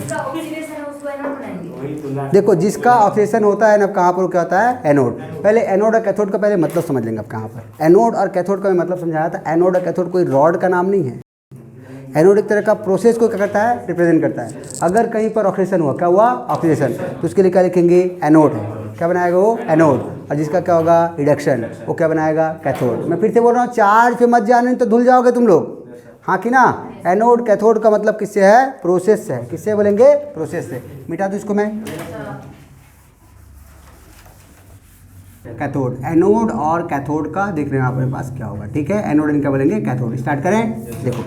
देखो, जिसका ऑक्सीडेशन होता है ना कहाँ पर, क्या होता है? एनोड। पहले एनोड और कैथोड का पहले मतलब समझ लेंगे अब कहाँ पर। एनोड और कैथोड का मैं मतलब समझाया था। एनोड और कैथोड कोई रॉड का नाम नहीं है। एनोड एक तरह का प्रोसेस को क्या करता है? रिप्रेजेंट करता है। अगर कहीं पर ऑक्सीडेशन हुआ, क्या हुआ? ऑक्सीडेशन, तो उसके लिए क्या लिखेंगे? एनोड है। क्या बनाएगा वो? एनोड। और जिसका क्या होगा? रिडक्शन, वो क्या बनाएगा? कैथोड। मैं फिर से बोल रहा हूँ, चार्ज पे मत जाने तो धुल जाओगे तुम लोग, हाँ कि ना? एनोड कैथोड का मतलब किससे है? प्रोसेस से है। किससे बोलेंगे? प्रोसेस से। मिटा दूँ इसको मैं। कैथोड, एनोड और कैथोड का देख रहे हैं आपके पास क्या होगा, ठीक है? एनोड इनका बोलेंगे कैथोड। स्टार्ट करें। देखो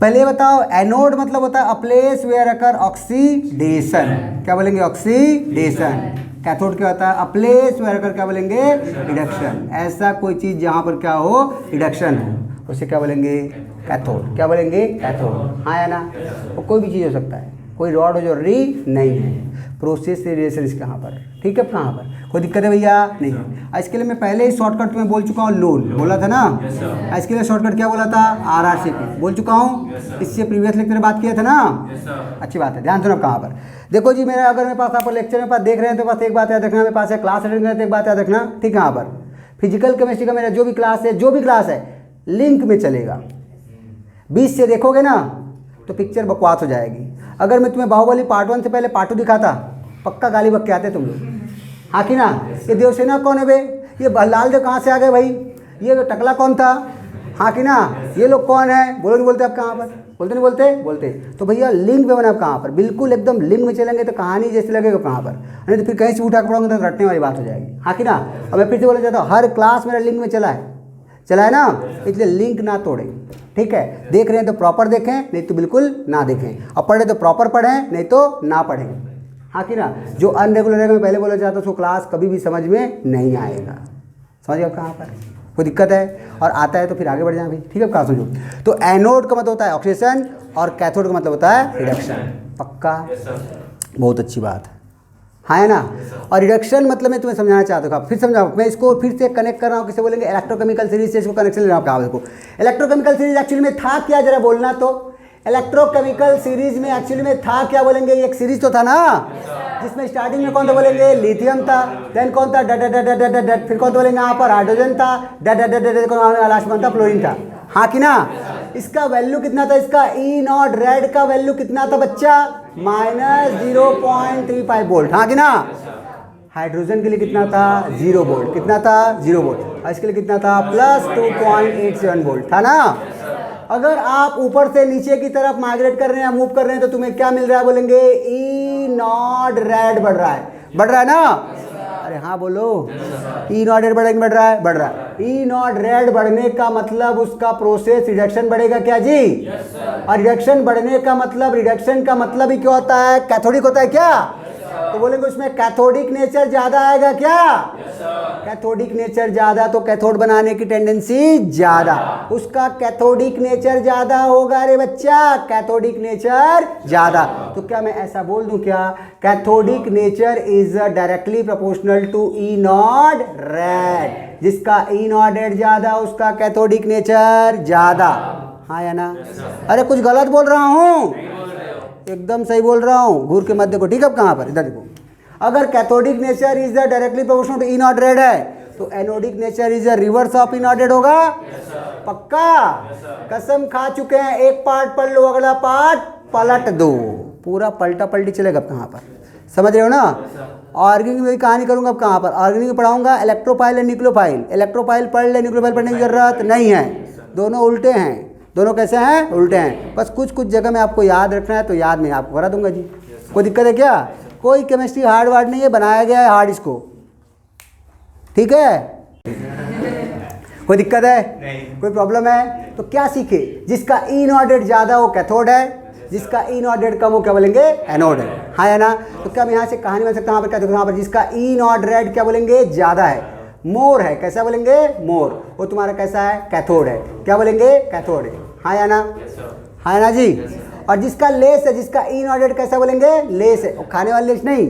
पहले बताओ, एनोड मतलब होता है a place where occur oxidation. क्या बोलेंगे? ऑक्सीडेशन। कैथोड क्या होता है? अ प्लेस वेयर अकर क्या बोलेंगे? रिडक्शन। ऐसा कोई चीज़ जहाँ पर क्या हो? रिडक्शन हो, उसे क्या बोलेंगे? कैथोड। क्या बोलेंगे? कैथोड। हाँ या ना? वो कोई भी चीज़ हो सकता है, कोई रॉड हो जरूरी नहीं है। प्रोसेस से रिलेशन इसके यहाँ पर, ठीक है? कहाँ पर कोई दिक्कत है भैया? नहीं है। इसके लिए मैं पहले ही शॉर्टकट तुम्हें बोल चुका हूँ, लोन बोला था ना। इसके लिए शॉर्टकट क्या बोला था? RRCP बोल चुका हूँ। इससे प्रीवियस लेक्चर में बात किया था ना। अच्छी बात है, ध्यान सुनो कहाँ पर। देखो जी, मेरा अगर मेरे पास आप लेक्चर में पास देख रहे हैं तो बस एक बात याद रखना, मेरे पास है क्लास अटेंड करते, एक बात याद रखना, ठीक है? यहाँ पर फिजिकल केमिस्ट्री का मेरा जो भी क्लास है लिंक में चलेगा। 20 से देखोगे ना तो पिक्चर बकवास हो जाएगी। अगर मैं तुम्हें बाहुबली पार्ट 1 से पहले पार्ट 2 दिखाता, पक्का गाली बक के आते तुम लोग, हाँ कि ना? ये देवसेना कौन है बे? ये लाल देव कहाँ से आ गए भाई? ये टकला कौन था? हाँ कि ना? ये लोग कौन है? बोलो नहीं बोलते आप कहाँ पर? बोलते नहीं बोलते? बोलते। तो भैया लिंक में बना आप कहाँ पर? बिल्कुल एकदम लिंक में चलेंगे तो कहानी जैसे लगेगा कहाँ पर, नहीं तो फिर कहीं से उठा के पढ़ोगे तो रटने वाली बात हो जाएगी, हाँ कि ना? अब मैं फिर से बोलना चाहता हूँ, हर क्लास मेरा लिंक में चला है ना, इसलिए लिंक ना तोड़ें, ठीक है? देख रहे हैं तो प्रॉपर देखें, नहीं तो बिल्कुल ना देखें। और पढ़े तो प्रॉपर पढ़ें, नहीं तो ना पढ़ें, हाँ कि ना? जो अनरेगुलर है, मैं पहले बोलना चाहता हूँ, उसको क्लास कभी भी समझ में नहीं आएगा। समझ गए कहाँ पर? कोई दिक्कत है? और आता है तो फिर आगे बढ़ जाए भाई, ठीक है? कहाँ समझो। तो एनोड का मतलब होता है ऑक्सीडेशन और कैथोड का मतलब होता है रिडक्शन। पक्का? बहुत अच्छी बात है, हाँ है ना? और रिडक्शन मतलब मैं तुम्हें समझाना चाहता हूँ, फिर समझाऊँ मैं इसको, फिर से कनेक्ट कर रहा हूँ। किसे बोलेंगे? इलेक्ट्रोकेमिकल सीरीज से इसको कनेक्शन लेना आपका। देखो इलेक्ट्रोकेमिकल सीरीज एक्चुअली में था क्या, जरा बोलना तो। इलेक्ट्रोकेमिकल सीरीज में एक्चुअली में था क्या बोलेंगे? एक सीरीज तो था ना, जिसमें स्टार्टिंग में कौन था बोलेंगे? लिथियम था। देन कौन था? डट। फिर कौन बोलेंगे यहाँ पर? हाइड्रोजन था। डट लास्ट में था फ्लोरीन था, हाँ कि ना? इसका वैल्यू कितना था? इसका ई नॉट रेड का वैल्यू कितना था बच्चा? -0.35 वोल्ट, हाँ कि ना? हाइड्रोजन के लिए कितना था? 0 वोल्ट। कितना था? 0 वोल्ट। और इसके लिए कितना था? +2.87 वोल्ट था ना? अगर आप ऊपर से नीचे की तरफ माइग्रेट कर रहे हैं, मूव कर रहे हैं, तो तुम्हें क्या मिल रहा है बोलेंगे? ई नॉट रेड बढ़ रहा है ना? अरे हाँ बोलो, ई नॉट रेड बढ़ रहा है। ई नॉट रेड बढ़ने का मतलब उसका प्रोसेस रिडक्शन बढ़ेगा क्या जी? और रिडक्शन बढ़ने का मतलब, रिडक्शन का मतलब ही क्या होता है? कैथोडिक होता है क्या? तो बोलेंगे उसमें कैथोडिक नेचर ज्यादा आएगा क्या? कैथोडिक नेचर ज्यादा, तो कैथोड बनाने की टेंडेंसी ज्यादा, उसका कैथोडिक नेचर ज्यादा होगा रे बच्चा, कैथोडिक नेचर ज्यादा। तो क्या मैं ऐसा बोल दूं क्या, cathodic nature is directly proportional to E naught red, जिसका ई नॉट रेड ज्यादा उसका कैथोडिक नेचर ज्यादा। हाँ या ना? अरे कुछ गलत बोल रहा हूँ? एकदम सही बोल रहा हूँ। घूर के मत देखो, ठीक है? अब कहाँ पर, इधर देखो। अगर cathodic nature is the directly proportional to E naught red है, तो anodic nature is the reverse of E naught red होगा। पक्का? कसम खा चुके हैं। एक पार्ट पढ़ लो, अगला पार्ट पलट दो, पूरा पलटा पलटी चलेगा। अब कहाँ पर, समझ रहे हो ना? ऑर्गेनिक में कहानी करूंगा। अब कहाँ पर ऑर्गेनिक में पढ़ाऊंगा इलेक्ट्रोफाइल एंड न्यूक्लियोफाइल। इलेक्ट्रोफाइल पढ़ ले, न्यूक्लियोफाइल पढ़ने की जरूरत नहीं है, दोनों उल्टे हैं। दोनों कैसे हैं? उल्टे हैं। बस कुछ कुछ जगह में आपको याद रखना है, तो याद में आपको करा दूंगा जी। कोई दिक्कत है क्या? कोई केमिस्ट्री हार्ड वार्ड नहीं है, बनाया गया है हार्ड इसको, ठीक है? कोई दिक्कत है? नहीं। कोई प्रॉब्लम है? तो क्या सीखे, जिसका ई नॉट रेड ज्यादा वो कैथोड है, जिसका ई नॉट रेड कम वो क्या बोलेंगे? एनोड है। हाँ या ना? तो क्या मैं यहाँ से कहानी बन सकता हूँ? यहाँ पर क्या देखो, यहाँ पर जिसका ई नॉट रेड क्या बोलेंगे? ज्यादा है, मोर है। कैसा बोलेंगे? मोर। वो तुम्हारा कैसा है? कैथोड है। क्या बोलेंगे? कैथोड है। हाँ या ना? हाँ ना जी? और जिसका लेस है, जिसका ई नॉट रेड कैसा बोलेंगे? लेस है। वो खाने वाला लेस नहीं,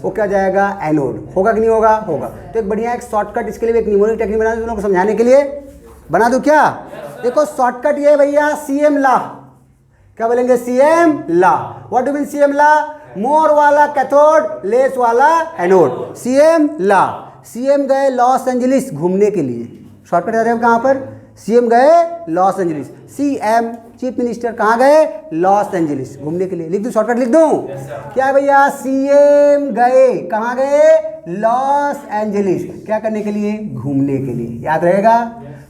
वो क्या जाएगा? एनोड। होगा कि नहीं होगा? होगा। तो एक बढ़िया एक शॉर्टकट इसके लिए एक निमोनिक टेक्निक बना दूं, को समझाने के लिए बना दूं क्या? देखो शॉर्टकट ये भैया, सीएम लॉ। क्या बोलेंगे? CM law. What do mean CM law? More वाला कैथोड, लेस वाला एनोड। CM law. सीएम गए लॉस एंजलिस घूमने के लिए, शॉर्टकट आ रहे हैं कहाँ पर? सीएम गए Los Angeles. CM chief minister कहाँ गए? लॉस एंजलिस घूमने के लिए। लिख दूं, शॉर्टकट लिख दूं? क्या है भैया? सीएम गए कहाँ गए? Los Angeles. क्या करने के लिए? घूमने के लिए। याद रहेगा?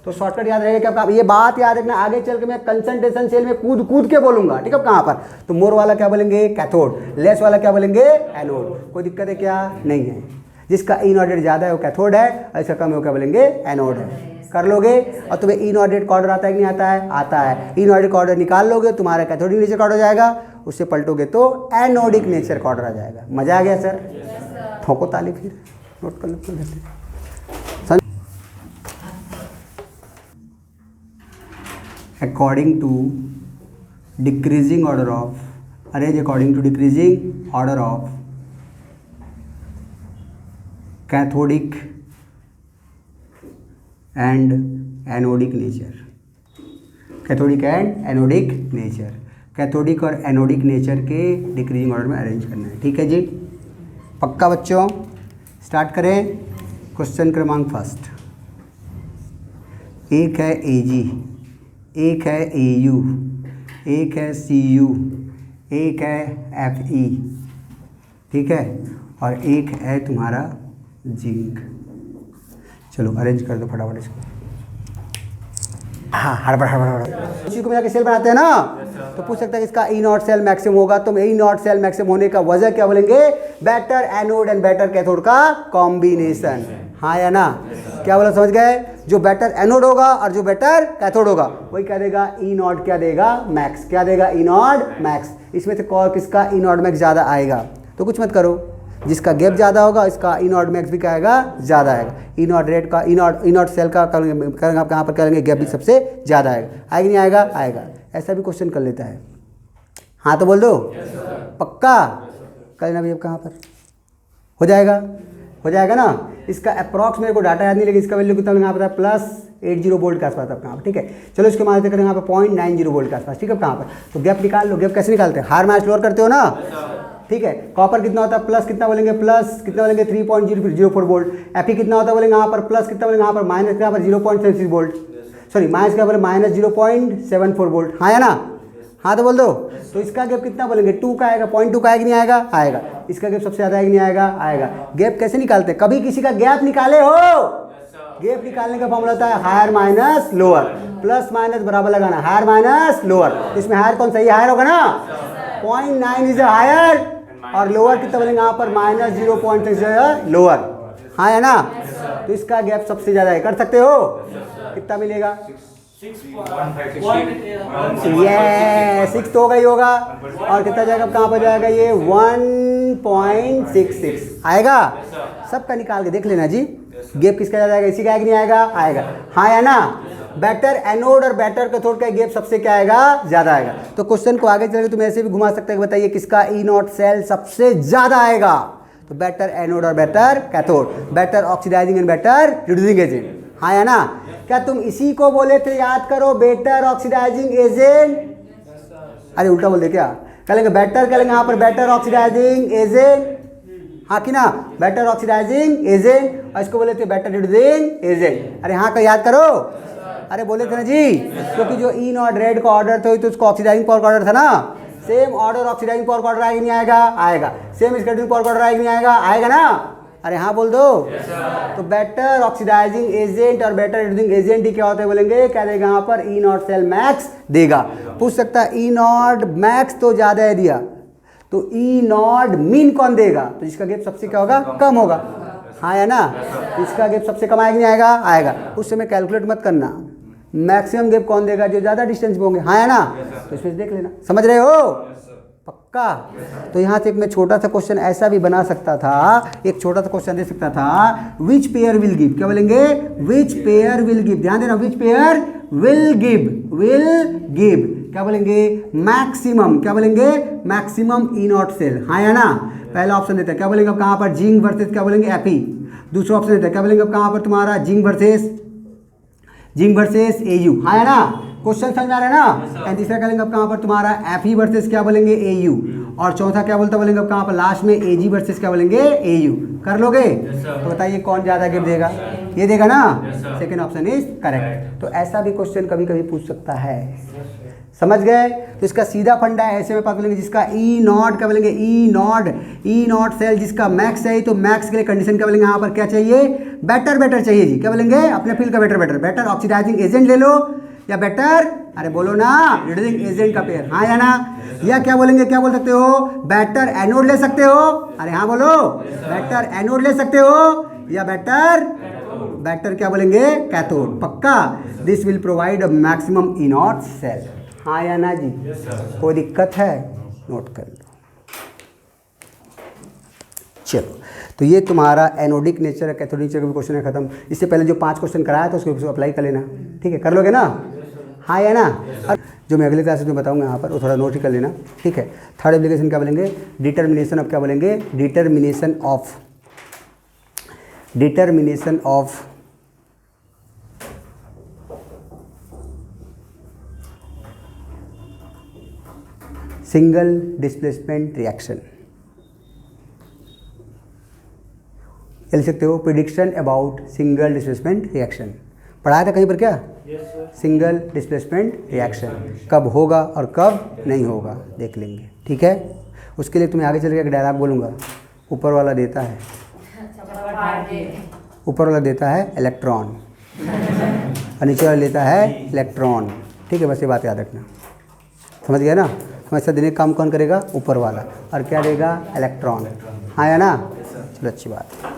तो शॉर्टकट याद रहेगा क्या? ये बात याद रखना, आगे चल के मैं कंसंट्रेशन सेल में कूद कूद के बोलूंगा, ठीक है? कहाँ पर? तो मोर वाला क्या बोलेंगे? कैथोड। लेस वाला क्या बोलेंगे? एनोड। कोई दिक्कत है क्या? नहीं है। जिसका ई नॉट रेड ज्यादा है वो कैथोड है, और इसका कम है वो क्या बोलेंगे? एनोड है। कर लोगे? और तुम्हें ई नॉट रेड कॉर्डर आता है कि नहीं आता है? आता है। ई नॉट रेड कॉर्डर निकाल लोगे, तुम्हारा कैथोडिक नेचर कॉर्डर हो जाएगा, उससे पलटोगे तो एनोडिक नेचर कॉर्डर आ जाएगा। मजा आ गया सर? ठोको ताली फिर, नोट कर लो। According to decreasing order of, arrange according to decreasing order of cathodic and anodic nature. Cathodic and anodic nature, cathodic और एनोडिक नेचर के डिक्रीजिंग ऑर्डर में अरेंज करना है, ठीक है जी? पक्का बच्चों? स्टार्ट करें। क्वेश्चन क्रमांक फर्स्ट। एक है एजी, एक है एयू, एक है सीयू, एक है एफई, ठीक है? और एक है तुम्हारा जिंक। चलो अरेंज कर दो फटाफट इसको। हाँ, हड़बड़ हड़बड़। इसी को मिला के सेल बनाते हैं ना, तो पूछ सकता है इसका ई नॉट सेल मैक्सिमम होगा, तो ई नॉट सेल मैक्सिमम होने का वजह क्या बोलेंगे? Better anode and better cathode का कॉम्बिनेशन। हाँ या ना? क्या बोला, समझ गए? जो बेटर एनोड होगा और जो बेटर कैथोड होगा वही क्या देगा? ई नॉट क्या देगा? मैक्स। क्या देगा? ई नॉट मैक्स। इसमें से कौन किसका ई नॉट मैक्स ज़्यादा आएगा? तो कुछ मत करो, जिसका गैप ज़्यादा होगा इसका ई नॉट मैक्स भी क्या आएगा? ज़्यादा आएगा। ई नॉट रेट का, ई नॉट सेल का करेंगे आप कहाँ पर करेंगे? गैप भी सबसे ज़्यादा आएगा। आएगा नहीं आएगा? आएगा। ऐसा भी क्वेश्चन कर लेता है। हाँ तो बोल दो। पक्का कर लेना भैया। कहाँ पर हो जाएगा? हो जाएगा ना? इसका अप्रॉक्स मेरे को डाटा याद नहीं, लेकिन इसका वैल्यू कितना यहाँ पर +80 वोल्ट के आसपास है कहाँ पर, ठीक है? चलो इसके मान लेते करें यहाँ पर 0.90 वोल्ट के आसपास, ठीक है? कहाँ पर? तो गैप निकाल लो। गैप कैसे निकालते हैं? हार मैच लोअर करते हो ना, ठीक है? कॉपर कितना होता है? प्लस कितना बोलेंगे? प्लस कितना बोलेंगे? 3.004 वोल्ट। एफई कितना होता है बोलेंगे? यहाँ पर प्लस कितना बोलेंगे? यहाँ पर माइनस यहाँ पर 0.76 वोल्ट, सॉरी माइनस क्या बोले? -0.74 वोल्ट। हाँ या ना? हाँ तो बोल दो। तो इसका गैप कितना बोलेंगे? 2 का आएगा। 0.2 का आएगा नहीं आएगा? आएगा। इसका गैप सबसे ज़्यादा आएगा नहीं आएगा? आएगा। गैप कैसे निकालते हैं? कभी किसी का गैप निकाले हो? गैप निकालने का फॉर्मूला होता है higher minus lower, plus minus बराबर लगाना, हायर माइनस लोअर। इसमें हायर कौन सा? ये हायर होगा ना? 0.9 इज हायर, और लोअर कितना बोलेंगे यहाँ पर? -0.6 लोअर। हाँ है ना? तो इसका गैप सबसे ज़्यादा है। कर सकते हो? कितना मिलेगा? ये 6 तो होगा ही होगा, और कितना जाएगा, कहाँ पर जाएगा ये 1.66 आएगा। सबका निकाल के देख लेना जी, गैप किसका ज़्यादा आएगा, इसी का आएगा नहीं आएगा, आएगा हाँ या ना। बेटर एनोड और बेटर कैथोड का गैप सबसे क्या आएगा, ज़्यादा आएगा। तो क्वेश्चन को आगे चल के तुम ऐसे भी घुमा सकते हैं, बताइए किसका ई नॉट सेल सबसे ज़्यादा आएगा। तो बेटर एनोड और better cathode, better oxidizing and better reducing agent, हाँ या ना। क्या तुम इसी को बोले थे, याद करो, बेटर ऑक्सीडाइजिंग एजेंट, अरे उल्टा बोल दे क्या, कह लेंगे बेटर, कह लेंगे यहाँ पर बेटर ऑक्सीडाइजिंग एजेंट, हाँ कि ना, बेटर ऑक्सीडाइजिंग एजेंट, और इसको बोले थे बेटर रिड्यूसिंग एजेंट। अरे हाँ का याद करो, अरे बोले थे ना जी, क्योंकि जो ई नॉट रेड का ऑर्डर था तो उसको ऑक्सीडाइजिंग पावर का ऑर्डर था ना, सेम ऑर्डर ऑक्सीडाइजिंग पावर का ऑर्डर आएगा नहीं आएगा, आएगा। सेम स्कैटरिंग पावर का ऑर्डर आएगा नहीं आएगा, आएगा ना। अरे हाँ बोल दो। तो बेटर ऑक्सीडाइजिंग एजेंट और बेटर रिड्यूसिंग एजेंट ही क्या होते हैं बोलेंगे, क्या देगा यहाँ पर, ई नॉट सेल मैक्स देगा। पूछ सकता है ई नॉट मैक्स तो ज़्यादा है दिया, तो ई नॉट मीन कौन देगा, तो जिसका गैप सबसे क्या होगा, कम होगा, हाँ या ना। इसका गैप सबसे कम आएगा नहीं आएगा, आएगा। उस समय कैलकुलेट मत करना, मैक्सिमम गैप कौन देगा, जो ज़्यादा डिस्टेंस पे होंगे, हाँ या ना। तो इसमें देख लेना, समझ रहे हो पक्का। तो यहाँ से एक मैं छोटा सा क्वेश्चन ऐसा भी बना सकता था, एक छोटा सा क्वेश्चन दे सकता था, विच पेयर विल गिव, क्या बोलेंगे, विच पेयर विल गिव, ध्यान देना, विच पेयर विल गिव, क्या बोलेंगे, मैक्सिमम, क्या बोलेंगे, मैक्सिमम ई नॉट सेल, हाँ या ना। पहला ऑप्शन देता है, क्या बोलेंगे अब कहाँ पर, जिंक वर्सेस क्या बोलेंगे, एपी। दूसरा ऑप्शन देता है, क्या बोलेंगे अब कहाँ पर तुम्हारा, जिंक वर्सेस एयू, हाँ या ना। क्वेश्चन समझ आ रहा है ना। एंड तीसरा क्या बोलेंगे अब कहाँ पर तुम्हारा, एफई वर्सेस क्या बोलेंगे, एयू। और चौथा क्या बोलता बोलेंगे अब कहाँ पर, लास्ट में एजी वर्सेस क्या बोलेंगे, एयू। कर लोगे तो बताइए कौन ज़्यादा गिफ्ट देगा, ये देगा ना। Second option is correct. तो ऐसा भी क्वेश्चन कभी कभी पूछ सकता है, समझ गए। तो इसका सीधा फंडा है, ऐसे में बात बोलेंगे, जिसका ई नॉट क्या बोलेंगे, ई नॉट सेल जिसका मैक्स चाहिए, तो मैक्स के लिए कंडीशन क्या बोलेंगे, यहाँ पर क्या चाहिए, बेटर चाहिए जी, क्या बोलेंगे, अपने फील्ड का बेटर ऑक्सीडाइजिंग एजेंट ले लो, या बेटर, अरे बोलो ना, रिड्यूसिंग एजेंट का पेयर, हाँ या ना। या क्या बोलेंगे, क्या बोल सकते हो, बेटर एनोड ले सकते हो, अरे हाँ बोलो, बेटर एनोड ले सकते हो, या बेटर क्या बोलेंगे, कैथोड, पक्का। This will provide a maximum E naught cell, हाँ या ना जी। कोई दिक्कत है, नोट कर लो। चलो, तो ये तुम्हारा एनोडिक नेचर है, कैथोडिक नेचर का भी क्वेश्चन है खत्म। इससे पहले जो 5 क्वेश्चन कराया था उसको अप्लाई कर लेना, ठीक है, कर लोगे ना, हाँ या ना। और जो मैं अगले क्लास में बताऊंगा यहाँ पर वो थोड़ा नोट ही कर लेना, ठीक है। थर्ड एप्लीकेशन क्या बोलेंगे, डिटर्मिनेशन ऑफ, क्या बोलेंगे, determination of single displacement reaction, लिख सकते हो, prediction about single displacement reaction. पढ़ाया था कहीं पर क्या, सिंगल डिस्प्लेसमेंट रिएक्शन कब होगा और कब नहीं होगा देख लेंगे, ठीक है। उसके लिए तुम्हें आगे चल के एक डायलॉग बोलूँगा। ऊपर वाला देता है इलेक्ट्रॉन और नीचे वाला लेता है इलेक्ट्रॉन, ठीक है, बस ये बात याद रखना, समझ गया ना। हमेशा देने का काम कौन करेगा, ऊपर वाला, और क्या देगा, इलेक्ट्रॉन, हाँ या ना। चलो अच्छी बात है।